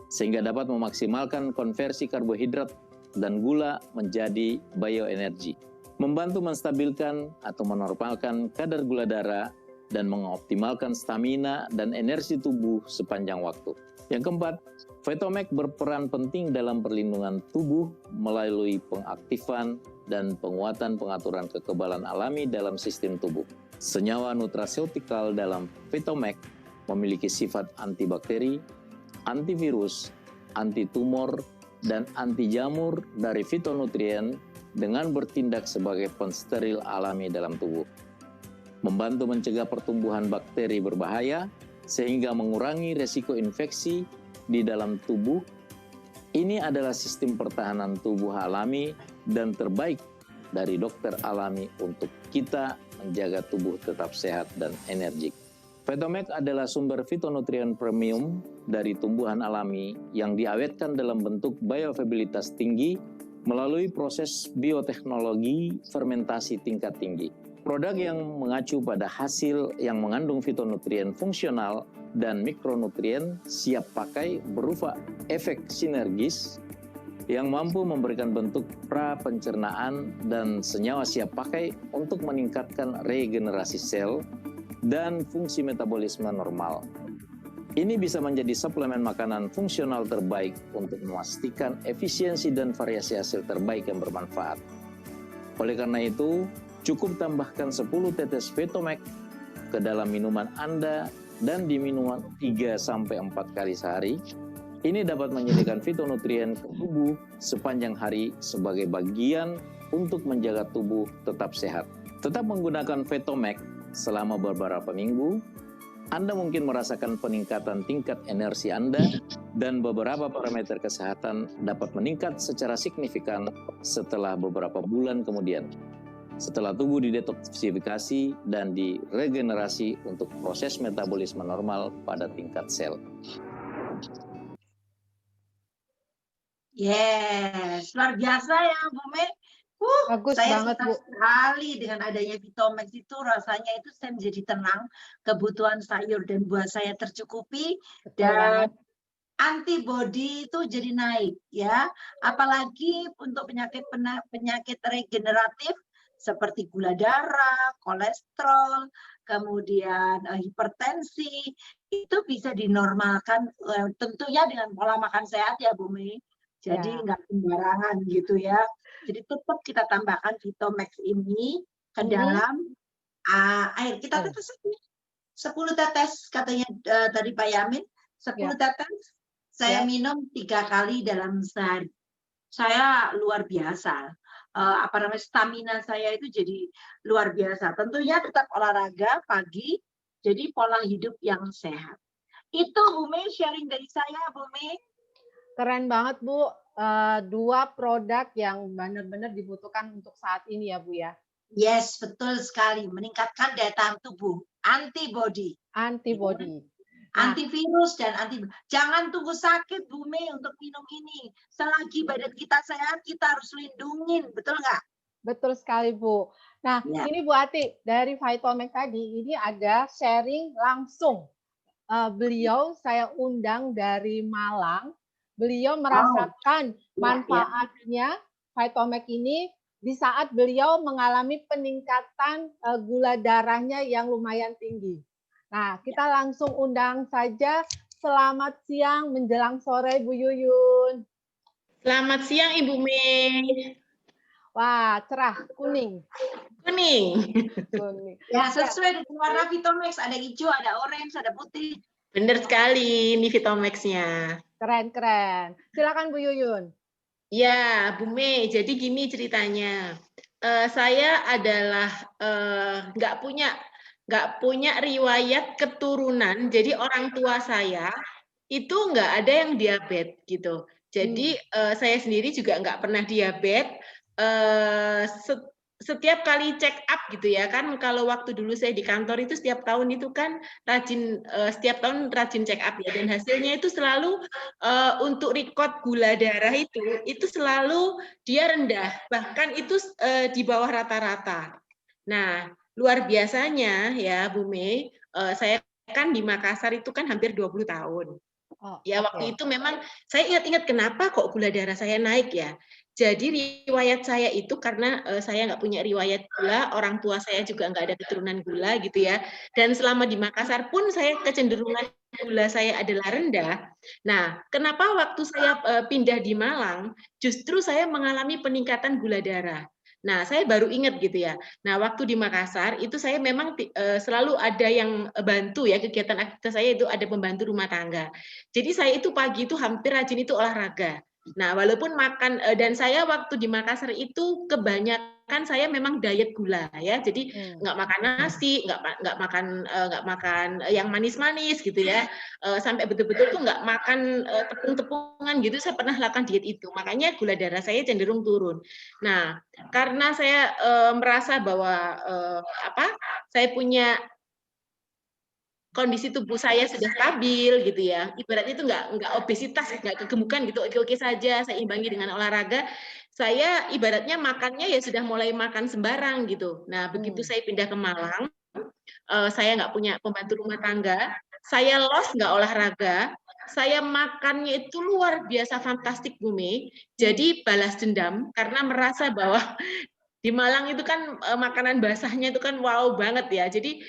sehingga dapat memaksimalkan konversi karbohidrat dan gula menjadi bioenergi, membantu menstabilkan atau menormalkan kadar gula darah dan mengoptimalkan stamina dan energi tubuh sepanjang waktu. Yang keempat, Vetomac berperan penting dalam perlindungan tubuh melalui pengaktifan dan penguatan pengaturan kekebalan alami dalam sistem tubuh. Senyawa nutraceutikal dalam Vetomac memiliki sifat antibakteri, antivirus, antitumor, dan anti jamur dari fitonutrien dengan bertindak sebagai pensteril alami dalam tubuh, membantu mencegah pertumbuhan bakteri berbahaya sehingga mengurangi resiko infeksi di dalam tubuh. Ini adalah sistem pertahanan tubuh alami dan terbaik dari dokter alami untuk kita menjaga tubuh tetap sehat dan energik. Vetomac adalah sumber fitonutrien premium dari tumbuhan alami yang diawetkan dalam bentuk bioavailabilitas tinggi melalui proses bioteknologi fermentasi tingkat tinggi. Produk yang mengacu pada hasil yang mengandung fitonutrien fungsional dan mikronutrien siap pakai berupa efek sinergis yang mampu memberikan bentuk pra-pencernaan dan senyawa siap pakai untuk meningkatkan regenerasi sel dan fungsi metabolisme normal. Ini bisa menjadi suplemen makanan fungsional terbaik untuk memastikan efisiensi dan variasi hasil terbaik yang bermanfaat. Oleh karena itu, cukup tambahkan 10 tetes Vetomac ke dalam minuman Anda dan diminum 3-4 kali sehari. Ini dapat menyediakan fitonutrien ke tubuh sepanjang hari sebagai bagian untuk menjaga tubuh tetap sehat. Tetap menggunakan Vetomac selama beberapa minggu, Anda mungkin merasakan peningkatan tingkat energi Anda dan beberapa parameter kesehatan dapat meningkat secara signifikan setelah beberapa bulan kemudian, setelah tubuh didetoksifikasi dan diregenerasi untuk proses metabolisme normal pada tingkat sel. Yes, luar biasa ya Bu Me. Bagus Saya banget, suka Bu. sekali dengan adanya Vitomax itu, rasanya itu saya menjadi tenang, kebutuhan sayur dan buah saya tercukupi, Betul dan banget. antibodi itu jadi naik ya. Apalagi untuk penyakit regeneratif seperti gula darah, kolesterol, kemudian hipertensi, itu bisa dinormalkan tentunya dengan pola makan sehat ya Bu Me. Jadi Ya. nggak sembarangan gitu ya. Jadi tetap kita tambahkan Vitomax ini ke dalam air. Kita tetes 10 tetes katanya tadi Pak Yamin. 10 tetes saya minum 3 kali dalam sehari. Saya luar biasa. Stamina saya itu jadi luar biasa. Tentunya tetap olahraga pagi, jadi pola hidup yang sehat. Itu Bu Me sharing dari saya, Bu Me. Keren banget Bu, 2 produk yang benar-benar dibutuhkan untuk saat ini ya Bu ya. Yes, betul sekali. Meningkatkan daya tahan tubuh, antibody. Antivirus dan jangan tunggu sakit Bu Me untuk minum ini. Selagi badan kita sehat, kita harus lindungin, betul nggak? Betul sekali Bu. Nah, ini Bu Ati, dari Vitomac tadi, ini ada sharing langsung. Beliau saya undang dari Malang. Beliau merasakan manfaatnya Vitomac ini di saat beliau mengalami peningkatan gula darahnya yang lumayan tinggi. Nah, kita langsung undang saja. Selamat siang menjelang sore Bu Yuyun. Selamat siang Ibu Mei. Wah, cerah, kuning. Ya, sesuai dengan warna Vitomax, ada hijau, ada orange, ada putih. Benar sekali ini Vitomax-nya. Keren. Silakan Bu Yuyun. Ya, Bu Mei, jadi gini ceritanya. Saya adalah nggak punya nggak punya riwayat keturunan. Jadi orang tua saya itu nggak ada yang diabetes gitu. Jadi saya sendiri juga nggak pernah diabetes. Setiap kali check up gitu ya kan, kalau waktu dulu saya di kantor itu setiap tahun itu kan setiap tahun rajin check up ya, dan hasilnya itu selalu untuk record gula darah itu selalu dia rendah, bahkan itu di bawah rata-rata. Nah, luar biasanya ya Bu Mei, saya kan di Makassar itu kan hampir 20 tahun. Oh, Ya, waktu itu memang saya ingat-ingat kenapa kok gula darah saya naik ya. Jadi riwayat saya itu karena saya nggak punya riwayat gula, orang tua saya juga nggak ada keturunan gula gitu ya. Dan selama di Makassar pun saya kecenderungan gula saya adalah rendah. Nah, kenapa waktu saya pindah di Malang, justru saya mengalami peningkatan gula darah. Nah, saya baru ingat gitu ya. Nah, waktu di Makassar itu saya memang selalu ada yang bantu ya, kegiatan aktivitas saya itu ada pembantu rumah tangga. Jadi saya itu pagi itu hampir rajin itu olahraga. Nah, walaupun makan dan saya waktu di Makassar itu kebanyakan saya memang diet gula ya. Jadi nggak makan nasi, nggak makan yang manis-manis gitu ya. Sampai betul-betul tuh nggak makan tepung-tepungan gitu. Saya pernah lakukan diet itu. Makanya gula darah saya cenderung turun. Nah, karena saya merasa bahwa saya punya kondisi tubuh saya sudah stabil gitu ya, ibaratnya itu nggak obesitas, nggak kegemukan gitu, oke-oke saja, saya imbangi dengan olahraga, saya ibaratnya makannya ya sudah mulai makan sembarang gitu. Nah, begitu saya pindah ke Malang, saya nggak punya pembantu rumah tangga, saya los nggak olahraga, saya makannya itu luar biasa fantastik Bu Mei, jadi balas dendam karena merasa bahwa di Malang itu kan makanan basahnya itu kan wow banget ya. Jadi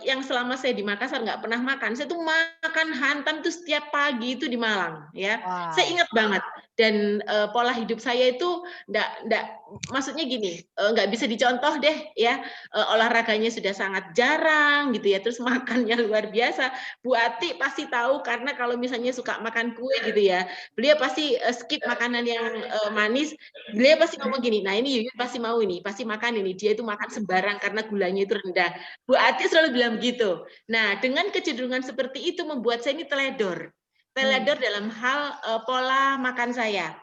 yang selama saya di Makassar nggak pernah makan. Saya tuh makan hantam tuh setiap pagi itu di Malang ya. Saya ingat banget. Dan pola hidup saya itu enggak maksudnya gini, nggak bisa dicontoh deh ya. Olahraganya sudah sangat jarang gitu ya. Terus makannya luar biasa. Bu Ati pasti tahu karena kalau misalnya suka makan kue gitu ya. Beliau pasti skip makanan yang manis. Beliau pasti ngomong gini, nah ini Yuyun pasti mau ini, pasti makan ini. Dia itu makan sembarang karena gulanya itu rendah. Bu Ati selalu bilang begitu. Nah, dengan kecenderungan seperti itu membuat saya ini teledor dalam hal pola makan saya.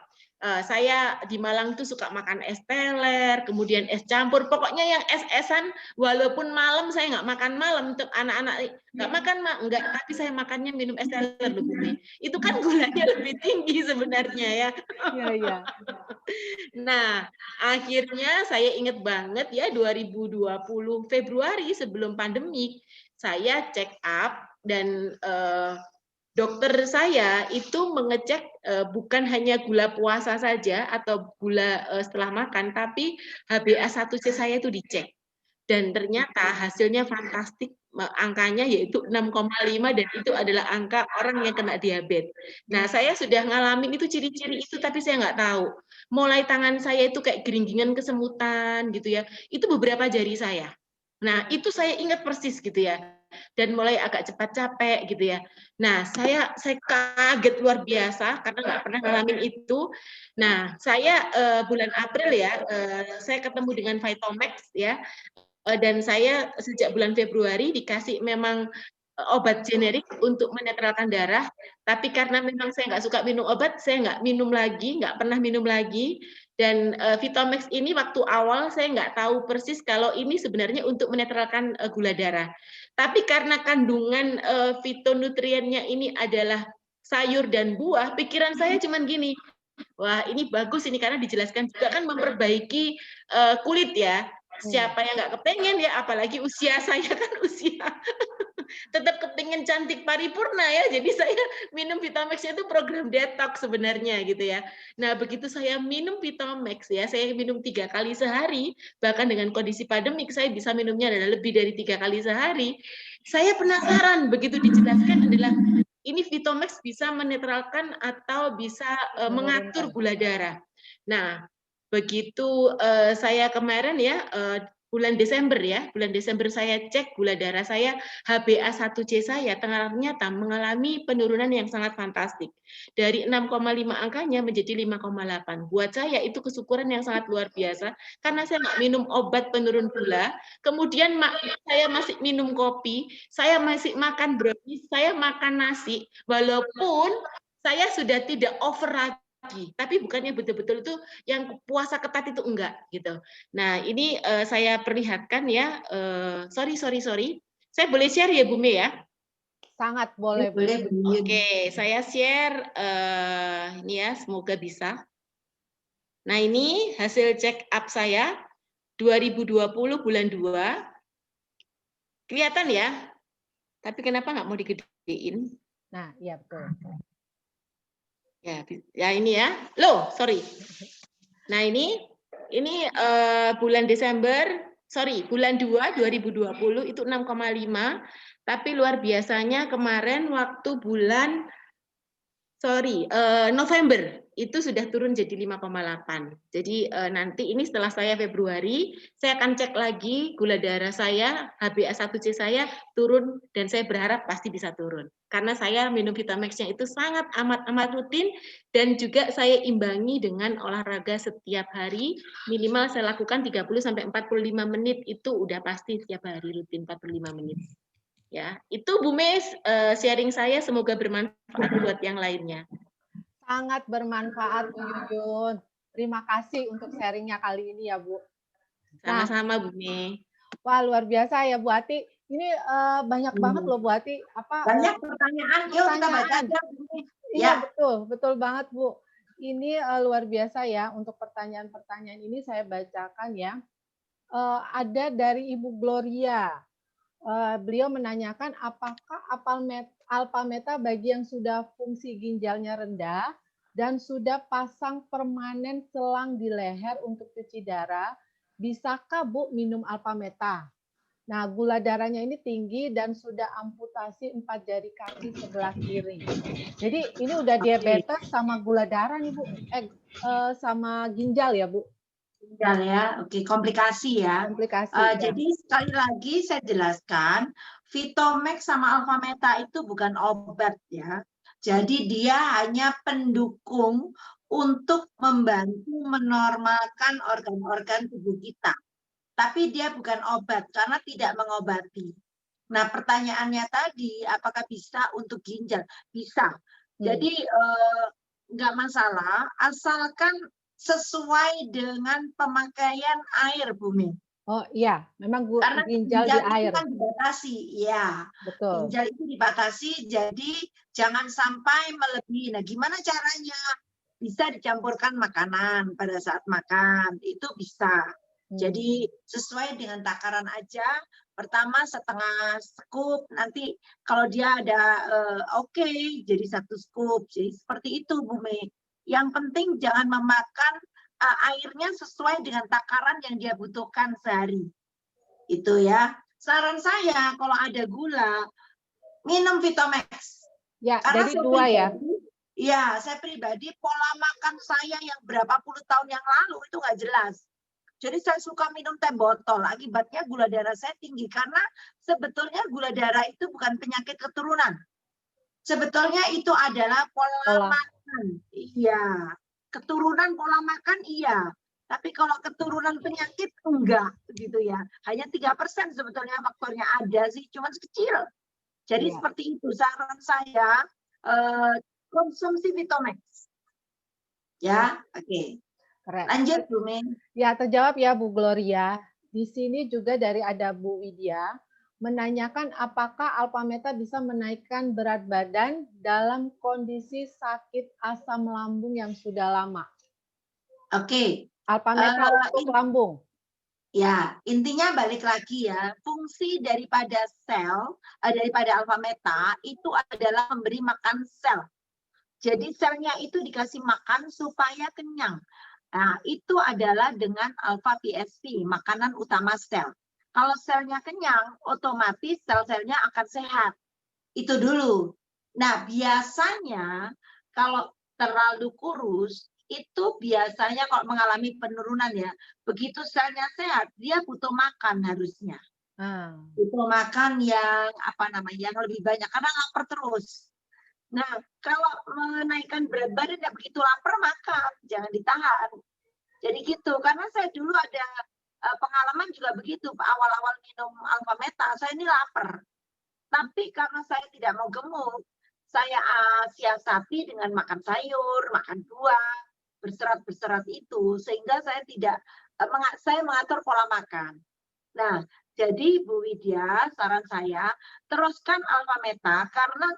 Saya di Malang tuh suka makan es teler, kemudian es campur, pokoknya yang es-esan, walaupun malam saya nggak makan malam, untuk anak-anak nggak makan enggak, tapi saya makannya minum es teler loh Bu. Itu kan gulanya lebih tinggi sebenarnya ya. Iya, iya. Nah, akhirnya saya ingat banget ya 2020 Februari sebelum pandemi, saya check up dan dokter saya itu mengecek bukan hanya gula puasa saja atau gula setelah makan, tapi HbA1c saya itu dicek. Dan ternyata hasilnya fantastik, angkanya yaitu 6,5 dan itu adalah angka orang yang kena diabetes. Nah, saya sudah ngalamin itu ciri-ciri itu tapi saya nggak tahu. Mulai tangan saya itu kayak geringgingan kesemutan gitu ya. Itu beberapa jari saya. Nah, itu saya ingat persis gitu ya. Dan mulai agak cepat capek gitu ya. Nah, saya kaget luar biasa karena nggak pernah ngalamin itu. Nah, saya bulan April ya, saya ketemu dengan Vitomax ya, dan saya sejak bulan Februari dikasih memang obat generik untuk menetralkan darah, tapi karena memang saya nggak suka minum obat, saya nggak minum lagi, nggak pernah minum lagi. Dan Vitomax ini waktu awal saya nggak tahu persis kalau ini sebenarnya untuk menetralkan gula darah. Tapi karena kandungan fitonutriennya ini adalah sayur dan buah, pikiran saya cuman gini, wah ini bagus ini karena dijelaskan juga kan memperbaiki kulit ya. Siapa yang nggak kepengen ya, apalagi usia saya kan usia tetap kepengen cantik paripurna ya, jadi saya minum Vitomax-nya itu program detox sebenarnya gitu ya. Nah begitu saya minum Vitomax ya, saya minum 3 kali sehari, bahkan dengan kondisi pandemik saya bisa minumnya adalah lebih dari 3 kali sehari. Saya penasaran begitu dijelaskan adalah ini Vitomax bisa menetralkan atau bisa mengatur gula darah. Nah begitu saya kemarin ya bulan Desember ya, bulan Desember saya cek gula darah saya, HbA1c saya ternyata mengalami penurunan yang sangat fantastik. Dari 6,5 angkanya menjadi 5,8. Buat saya itu kesyukuran yang sangat luar biasa, karena saya nggak minum obat penurun gula, kemudian saya masih minum kopi, saya masih makan brownies, saya makan nasi, walaupun saya sudah tidak over lagi, tapi bukannya betul-betul itu yang puasa ketat itu enggak gitu. Nah ini saya perlihatkan ya. Sorry. Saya boleh share ya Bu Me ya? Sangat boleh, Bu. Boleh. Oke, saya share ini ya, semoga bisa. Nah ini hasil check up saya 2020 bulan 2. Kelihatan ya? Tapi kenapa nggak mau digedein? Nah, iya betul. Ya ini ya. Loh, sorry. Nah ini bulan Desember, bulan 2 2020 itu 6,5, tapi luar biasanya kemarin waktu bulan November itu sudah turun jadi 5,8. Jadi nanti ini setelah saya Februari, saya akan cek lagi gula darah saya, HbA1c saya turun, dan saya berharap pasti bisa turun. Karena saya minum Vitamax-nya itu sangat amat rutin, dan juga saya imbangi dengan olahraga setiap hari, minimal saya lakukan 30-45 menit, itu udah pasti setiap hari rutin 45 menit. Ya, itu Bu Mes sharing saya, semoga bermanfaat buat yang lainnya. Sangat bermanfaat Bu Yuyun. Terima kasih untuk sharingnya kali ini ya Bu. Sama-sama Bu Me. Wah luar biasa ya Bu Ati. Ini banyak banget loh Bu Ati. Banyak pertanyaan. Yuk kita baca aja. Iya betul banget Bu. Ini luar biasa ya, untuk pertanyaan-pertanyaan ini saya bacakan ya. Ada dari Ibu Gloria. Beliau menanyakan apakah Alpameta bagi yang sudah fungsi ginjalnya rendah dan sudah pasang permanen selang di leher untuk cuci darah, bisakah Bu minum Alpameta? Nah, gula darahnya ini tinggi dan sudah amputasi 4 jari kaki sebelah kiri. Jadi ini udah diabetes sama gula darah nih Bu, sama ginjal ya Bu? Ginjal ya, oke, komplikasi ya. Jadi sekali lagi saya jelaskan, Vitamax sama Alpameta itu bukan obat ya. Jadi dia hanya pendukung untuk membantu menormalkan organ-organ tubuh kita. Tapi dia bukan obat karena tidak mengobati. Nah pertanyaannya tadi, apakah bisa untuk ginjal? Bisa. Jadi nggak masalah, asalkan sesuai dengan pemakaian air, Bumi. Oh iya, memang karena ginjal di air. Kan dibatasi, ya. Betul. Ginjal itu dibatasi, jadi jangan sampai melebihi. Nah, gimana caranya? Bisa dicampurkan makanan pada saat makan, itu bisa. Jadi sesuai dengan takaran aja. Pertama setengah scoop, nanti kalau dia ada jadi 1 scoop. Jadi seperti itu, Bumi. Yang penting jangan memakan airnya sesuai dengan takaran yang dia butuhkan sehari. Itu ya. Saran saya kalau ada gula, minum Vitamax. Ya, jadi 2 ya. Ya, saya pribadi pola makan saya yang berapa puluh tahun yang lalu itu nggak jelas. Jadi saya suka minum teh botol, akibatnya gula darah saya tinggi. Karena sebetulnya gula darah itu bukan penyakit keturunan. Sebetulnya itu adalah pola makan. Iya. Keturunan pola makan iya. Tapi kalau keturunan penyakit enggak gitu ya. Hanya 3% sebetulnya faktornya ada sih, cuma kecil. Jadi seperti itu saran saya, konsumsi Vitamax. Ya, oke. Keren. Lanjut Bu Mei. Ya, terjawab ya Bu Gloria. Di sini juga ada Bu Widya menanyakan apakah Alpameta bisa menaikkan berat badan dalam kondisi sakit asam lambung yang sudah lama. Oke. Alpameta untuk lambung. Ya, intinya balik lagi ya, fungsi daripada daripada Alpameta itu adalah memberi makan sel. Jadi selnya itu dikasih makan supaya kenyang. Nah, itu adalah dengan alpha PSP, makanan utama sel. Kalau selnya kenyang, otomatis sel-selnya akan sehat. Itu dulu. Nah, biasanya kalau terlalu kurus, itu biasanya kalau mengalami penurunan ya, begitu selnya sehat, dia butuh makan harusnya. Butuh makan yang yang lebih banyak karena lapar terus. Nah, kalau menaikkan berat badan tidak begitu lapar, makan, jangan ditahan. Jadi gitu, karena saya dulu ada pengalaman juga begitu, awal-awal minum Alpha Meta, saya ini lapar. Tapi karena saya tidak mau gemuk, saya siasati dengan makan sayur, makan buah, berserat-berserat itu, sehingga saya tidak, saya mengatur pola makan. Nah, jadi Bu Widya, saran saya, teruskan Alpha Meta, karena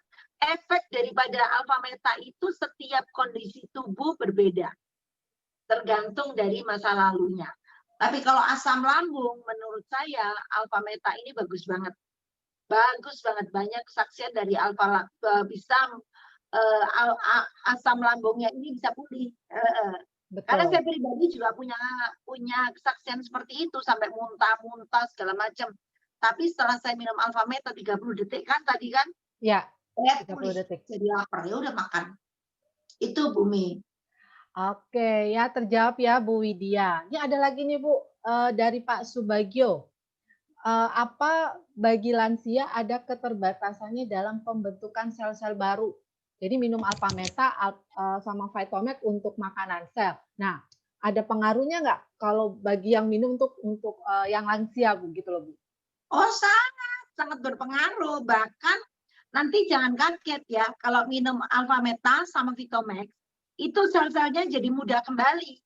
efek daripada Alpha Meta itu setiap kondisi tubuh berbeda, tergantung dari masa lalunya. Tapi kalau asam lambung, menurut saya Alpha Meta ini bagus banget. Bagus banget, banyak kesaksian dari Alpha bisa asam lambungnya ini bisa pulih. Karena saya pribadi juga punya kesaksian seperti itu, sampai muntah-muntah segala macam. Tapi setelah saya minum Alpha Meta 30 detik kan tadi kan? Ya, 30 detik. Jadi lapar, ya udah makan. Itu Bumi. Oke, ya terjawab ya Bu Widya. Ini ada lagi nih Bu, dari Pak Subagio. Apa bagi lansia ada keterbatasannya dalam pembentukan sel-sel baru? Jadi minum Alpha Meta sama Vitomax untuk makanan sel. Nah, ada pengaruhnya nggak kalau bagi yang minum untuk yang lansia begitu loh Bu? Oh, sangat berpengaruh. Bahkan nanti jangan kaget ya, kalau minum Alpha Meta sama Vitomax, itu sel-selnya jadi muda kembali.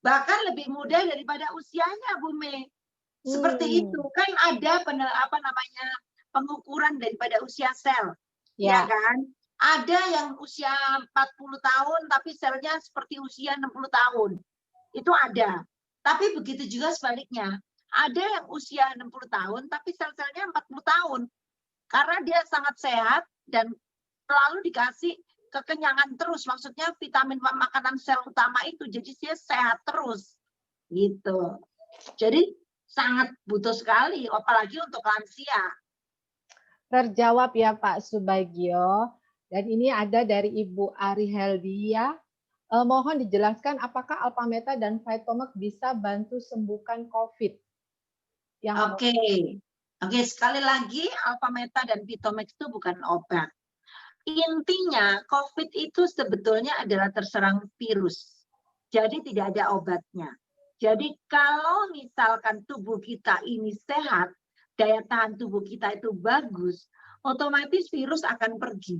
Bahkan lebih muda daripada usianya, Bu Mei. Seperti itu. Kan ada pengukuran daripada usia sel. Ya kan? Ada yang usia 40 tahun tapi selnya seperti usia 60 tahun. Itu ada. Tapi begitu juga sebaliknya. Ada yang usia 60 tahun tapi sel-selnya 40 tahun. Karena dia sangat sehat dan selalu dikasih kekenyangan terus. Maksudnya vitamin makanan sel utama itu. Jadi dia sehat terus. Gitu. Jadi sangat butuh sekali, apalagi untuk lansia. Terjawab ya Pak Subagio. Dan ini ada dari Ibu Ari Heldia. Mohon dijelaskan apakah Alpha Meta dan Vitomax bisa bantu sembuhkan COVID? Oke, sekali lagi Alpha Meta dan Vitomax itu bukan obat. Intinya COVID itu sebetulnya adalah terserang virus. Jadi tidak ada obatnya. Jadi kalau misalkan tubuh kita ini sehat, daya tahan tubuh kita itu bagus, otomatis virus akan pergi.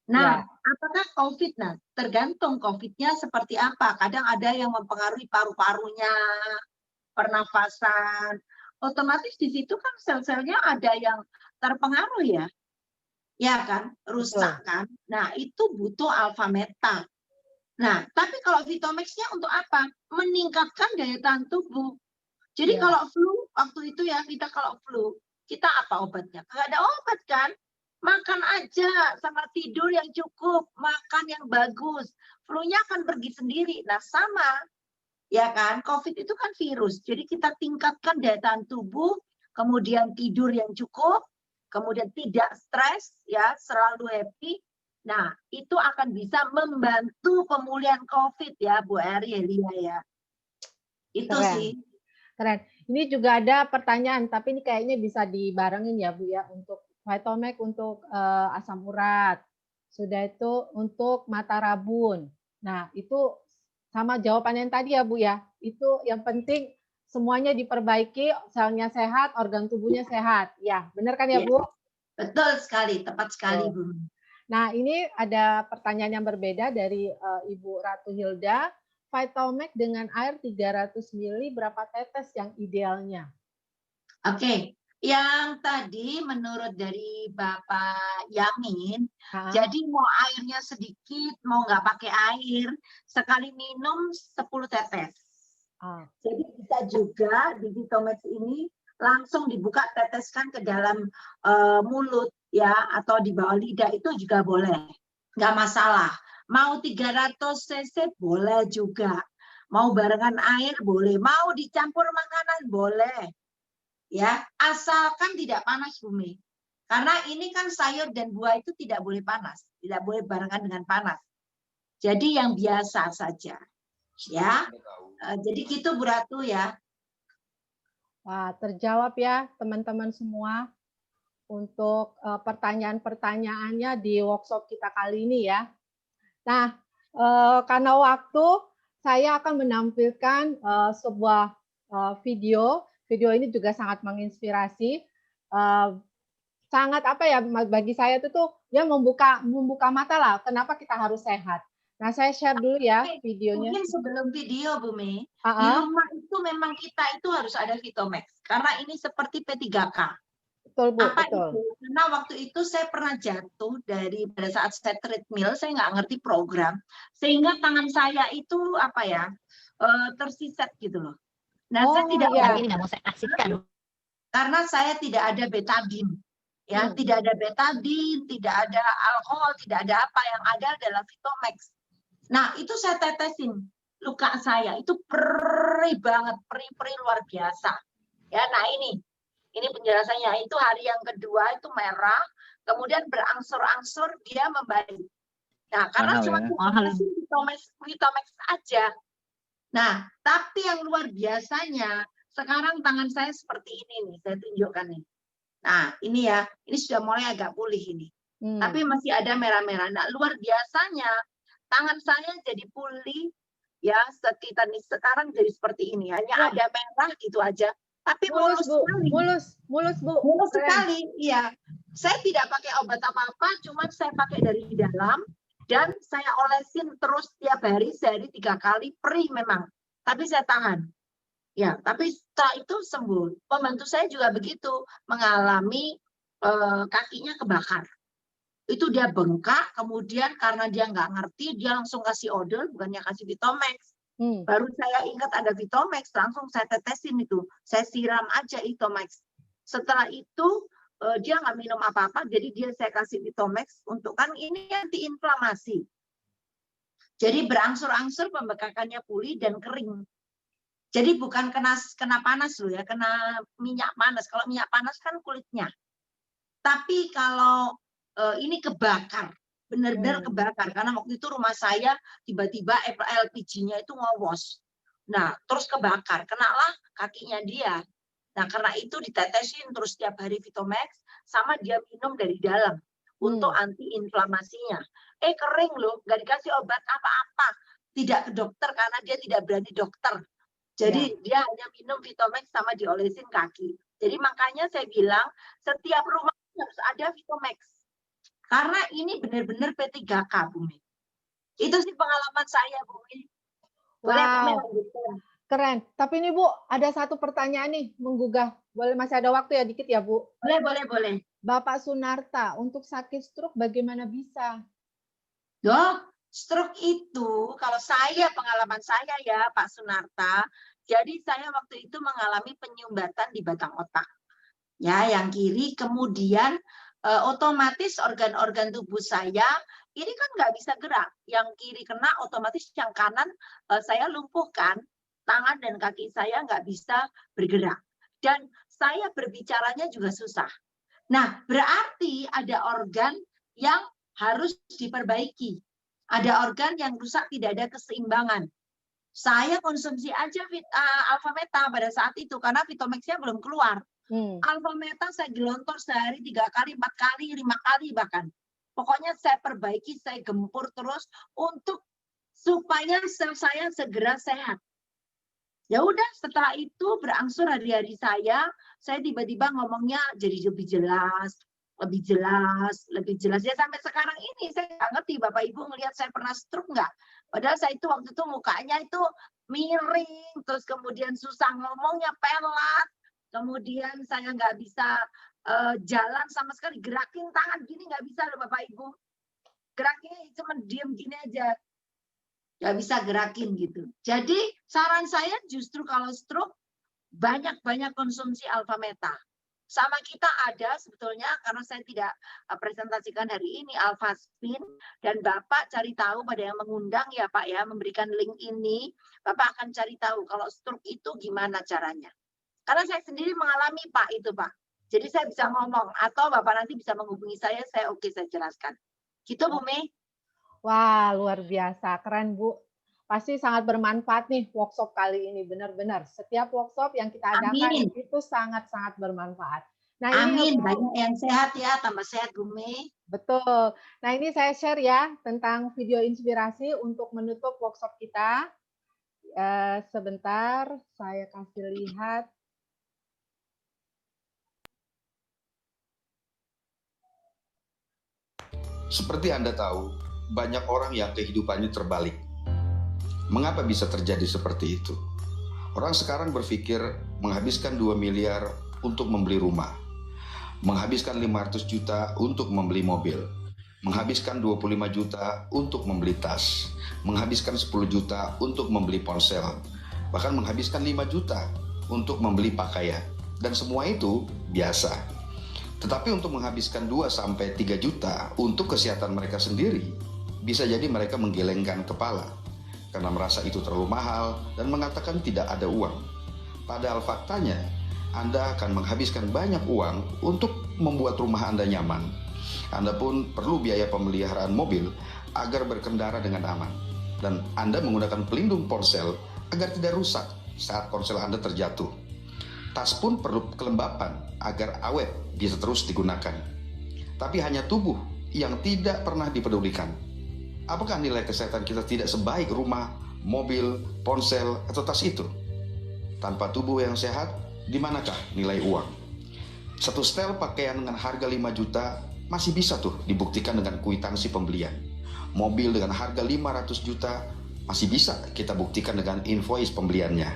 Nah, apakah COVID? Nah, tergantung COVID-nya seperti apa. Kadang ada yang mempengaruhi paru-parunya, pernafasan. Otomatis di situ kan sel-selnya ada yang terpengaruh ya. Ya kan? Rusak kan? Nah, itu butuh Alpha Meta. Nah, tapi kalau Vitomax-nya untuk apa? Meningkatkan daya tahan tubuh. Jadi kalau flu, waktu itu ya kita kalau flu, kita apa obatnya? Nggak ada obat kan? Makan aja, sama tidur yang cukup, makan yang bagus. Flu-nya akan pergi sendiri. Nah, sama. Ya kan? COVID itu kan virus. Jadi kita tingkatkan daya tahan tubuh, kemudian tidur yang cukup, kemudian tidak stres, ya, selalu happy. Nah, itu akan bisa membantu pemulihan COVID ya, Bu Elia ya. Itu Keren. sih. Keren. Ini juga ada pertanyaan, tapi ini kayaknya bisa dibarengin ya Bu ya, untuk Vitomax untuk asam urat. Sudah itu untuk mata rabun. Nah, itu sama jawaban yang tadi ya Bu ya. Itu yang penting semuanya diperbaiki, selnya sehat, organ tubuhnya sehat. Ya, benar kan ya Bu? Betul sekali, tepat sekali Bu. Nah, ini ada pertanyaan yang berbeda dari Ibu Ratu Hilda. Vitomax dengan air 300 ml berapa tetes yang idealnya? Oke, yang tadi menurut dari Bapak Yamin, jadi mau airnya sedikit, mau nggak pakai air, sekali minum 10 tetes. Jadi bisa juga di Vitomax ini langsung dibuka, teteskan ke dalam mulut ya, atau di bawah lidah, itu juga boleh, nggak masalah. Mau 300 cc boleh juga, mau barengan air boleh, mau dicampur makanan boleh, ya, asalkan tidak panas Bumi. Karena ini kan sayur dan buah itu tidak boleh panas, tidak boleh barengan dengan panas. Jadi yang biasa saja. Ya. Jadi gitu Bu Ratu ya. Wah, terjawab ya teman-teman semua untuk pertanyaan-pertanyaannya di workshop kita kali ini ya. Nah, karena waktu, saya akan menampilkan sebuah video. Video ini juga sangat menginspirasi. Sangat apa ya, bagi saya itu tuh ya membuka mata lah, kenapa kita harus sehat. Nah, saya share dulu ya videonya. Mungkin sebelum video Bu Mei, di Ah, rumah itu memang kita itu harus ada Vitomax karena ini seperti P3K. betul Bu, Apa betul. itu? Karena waktu itu saya pernah jatuh dari pada saat saya treadmill, saya nggak ngerti program, sehingga tangan saya itu apa ya tersisat gitu loh. Nah, saya tidak iya. ini nggak mau saya kasihkan karena saya tidak ada betadine, ya tidak ada betadine, tidak ada alkohol, tidak ada apa, yang ada adalah Vitomax. Nah, itu saya tetesin, luka saya itu perih banget, perih luar biasa. Ya, nah ini penjelasannya. Itu hari yang kedua itu merah, kemudian berangsur-angsur dia membaik. Nah, karena cuma Vitomax aja. Nah, tapi yang luar biasanya, sekarang tangan saya seperti ini nih, saya tunjukkan nih. Nah, ini ya, ini sudah mulai agak pulih ini. Tapi masih ada merah-merah. Nah, luar biasanya, tangan saya jadi pulih, ya, sekitar nih, sekarang jadi seperti ini. Hanya ada merah gitu aja. Tapi mulus sekali. Mulus Bu. Mulus sekali, iya. Saya tidak pakai obat apa-apa, cuma saya pakai dari dalam, dan saya olesin terus tiap hari, sehari 3 kali, perih memang. Tapi saya tahan. Ya, tapi setelah itu sembuh. Pembantu saya juga begitu, mengalami kakinya kebakar. Itu dia bengkak, kemudian karena dia nggak ngerti, dia langsung kasih odol, bukannya kasih Vitomax. Baru saya ingat ada Vitomax, langsung saya tetesin itu. Saya siram aja Vitomax. Setelah itu, dia nggak minum apa-apa, jadi dia saya kasih Vitomax, untuk kan ini antiinflamasi. Jadi berangsur-angsur pembekakannya pulih dan kering. Jadi bukan kena panas loh ya, kena minyak panas. Kalau minyak panas kan kulitnya. Tapi kalau ini kebakar, benar-benar kebakar. Karena waktu itu rumah saya tiba-tiba LPG-nya itu ngowos. Nah, terus kebakar, kenalah kakinya dia. Nah, karena itu ditetesin terus tiap hari Vitomax, sama dia minum dari dalam untuk anti-inflamasinya. Kering loh, nggak dikasih obat apa-apa. Tidak ke dokter karena dia tidak berani dokter. Jadi dia hanya minum Vitomax sama diolesin kaki. Jadi makanya saya bilang setiap rumah harus ada Vitomax. Karena ini benar-benar P3K, Bumi. Itu sih pengalaman saya, Bumi. Boleh, Bumi, lanjutkan. Keren. Tapi ini Bu, ada satu pertanyaan nih menggugah. Boleh, masih ada waktu ya dikit ya Bu? Boleh. Bapak Sunarta, untuk sakit stroke bagaimana bisa? Stroke itu, kalau saya, pengalaman saya ya Pak Sunarta, jadi saya waktu itu mengalami penyumbatan di batang otak. Ya, yang kiri, kemudian otomatis organ-organ tubuh saya ini kan nggak bisa gerak. Yang kiri kena, otomatis yang kanan saya lumpuhkan, tangan dan kaki saya nggak bisa bergerak. Dan saya berbicaranya juga susah. Nah, berarti ada organ yang harus diperbaiki. Ada organ yang rusak, tidak ada keseimbangan. Saya konsumsi aja Alpha Meta pada saat itu, karena Vitomax-nya belum keluar. Alpha Meta saya gelontor sehari 3 kali, 4 kali, 5 kali bahkan. Pokoknya saya perbaiki, saya gempur terus untuk supaya sel saya segera sehat. Ya udah, setelah itu berangsur hari-hari saya tiba-tiba ngomongnya jadi lebih jelas. Ya sampai sekarang ini saya nggak ngerti Bapak Ibu ngelihat saya pernah stroke nggak? Padahal saya itu waktu itu mukanya itu miring, terus kemudian susah ngomongnya, pelat. Kemudian saya nggak bisa jalan sama sekali, gerakin tangan gini nggak bisa loh Bapak Ibu. Gerakinnya cuma diem gini aja, nggak bisa gerakin gitu. Jadi saran saya justru kalau stroke banyak-banyak konsumsi Alpha Meta. Sama kita ada sebetulnya, karena saya tidak presentasikan hari ini, Alpha Spin, dan Bapak cari tahu pada yang mengundang ya Pak ya, memberikan link ini, Bapak akan cari tahu kalau stroke itu gimana caranya. Karena saya sendiri mengalami Pak itu Pak. Jadi saya bisa ngomong, atau Bapak nanti bisa menghubungi saya oke saya jelaskan. Gitu Bu Mei. Wah, luar biasa, keren Bu. pasti sangat bermanfaat nih workshop kali ini, benar-benar. Setiap workshop yang kita adakan Amin. itu sangat-sangat bermanfaat. Nah, ini Amin, aku banyak yang sehat ya, tambah sehat Bu Mei. betul. Nah, ini saya share ya tentang video inspirasi untuk menutup workshop kita. Sebentar, saya kasih lihat. Seperti Anda tahu, banyak orang yang kehidupannya terbalik. Mengapa bisa terjadi seperti itu? Orang sekarang berpikir menghabiskan 2 miliar untuk membeli rumah, menghabiskan 500 juta untuk membeli mobil, menghabiskan 25 juta untuk membeli tas, menghabiskan 10 juta untuk membeli ponsel, bahkan menghabiskan 5 juta untuk membeli pakaian. Dan semua itu biasa. Tetapi untuk menghabiskan 2-3 juta untuk kesehatan mereka sendiri, bisa jadi mereka menggelengkan kepala karena merasa itu terlalu mahal dan mengatakan tidak ada uang. Padahal faktanya, Anda akan menghabiskan banyak uang untuk membuat rumah Anda nyaman. Anda pun perlu biaya pemeliharaan mobil agar berkendara dengan aman. Dan Anda menggunakan pelindung ponsel agar tidak rusak saat ponsel Anda terjatuh. Tas pun perlu kelembapan agar awet bisa terus digunakan. Tapi hanya tubuh yang tidak pernah dipedulikan. Apakah nilai kesehatan kita tidak sebaik rumah, mobil, ponsel, atau tas itu? Tanpa tubuh yang sehat, di manakah nilai uang? Satu setel pakaian dengan harga 5 juta masih bisa tuh dibuktikan dengan kwitansi pembelian. Mobil dengan harga 500 juta masih bisa kita buktikan dengan invoice pembeliannya.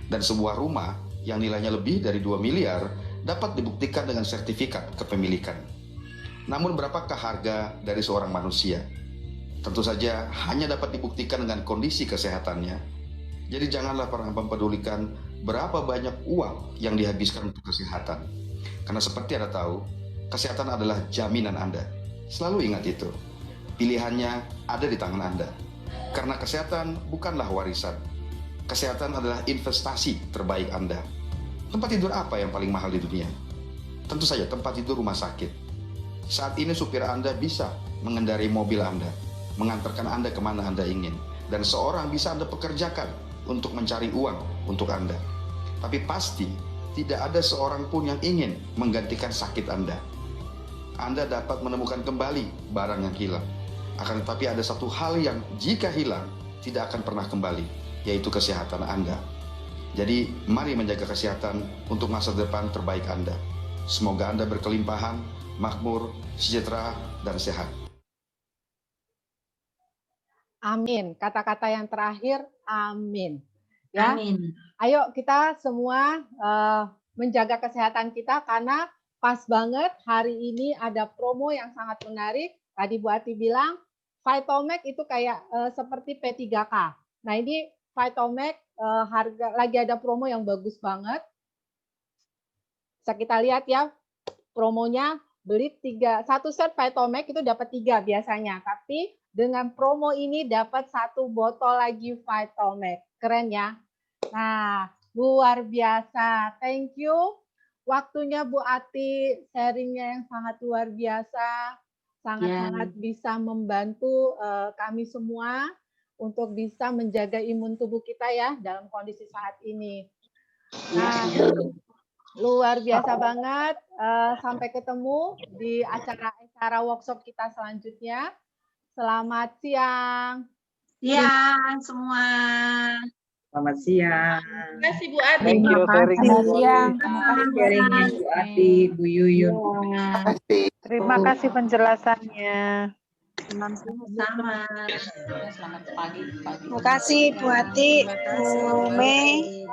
Dan sebuah rumah yang nilainya lebih dari 2 miliar dapat dibuktikan dengan sertifikat kepemilikan. Namun berapakah harga dari seorang manusia? Tentu saja hanya dapat dibuktikan dengan kondisi kesehatannya. Jadi janganlah pernah mempedulikan berapa banyak uang yang dihabiskan untuk kesehatan. Karena seperti Anda tahu, kesehatan adalah jaminan Anda. Selalu ingat itu. Pilihannya ada di tangan Anda. Karena kesehatan bukanlah warisan. Kesehatan adalah investasi terbaik Anda. Tempat tidur apa yang paling mahal di dunia? Tentu saja tempat tidur rumah sakit. Saat ini supir Anda bisa mengendarai mobil Anda, mengantarkan Anda kemana Anda ingin. Dan seorang bisa Anda pekerjakan untuk mencari uang untuk Anda. Tapi pasti tidak ada seorang pun yang ingin menggantikan sakit Anda. Anda dapat menemukan kembali barang yang hilang. Akan tetapi ada satu hal yang jika hilang tidak akan pernah kembali, yaitu kesehatan Anda. Jadi mari menjaga kesehatan untuk masa depan terbaik Anda. Semoga Anda berkelimpahan, makmur, sejahtera, dan sehat. Amin. Kata-kata yang terakhir, amin. Ya. Amin. Ayo kita semua menjaga kesehatan kita karena pas banget hari ini ada promo yang sangat menarik. Tadi Bu Ati bilang, Vitomax itu kayak seperti P3K. Nah ini Vitomax harga lagi ada promo yang bagus banget. Bisa kita lihat ya promonya, beli 1 set Vitomax itu dapat 3 biasanya. Tapi dengan promo ini dapat 1 botol lagi Vitomax. Keren ya. Nah, luar biasa. Thank you. Waktunya Bu Ati, sharingnya yang sangat luar biasa. Sangat-sangat bisa membantu kami semua untuk bisa menjaga imun tubuh kita ya dalam kondisi saat ini. Nah, luar biasa banget. Sampai ketemu di acara workshop kita selanjutnya. Selamat siang. Siang semua. Selamat siang. Terima kasih Bu Ati. Thank you sharing Siang. Bu Ati, Bu Yuyun. Terima kasih penjelasannya. Sama. Terima kasih Bu Ati, Bu Mei.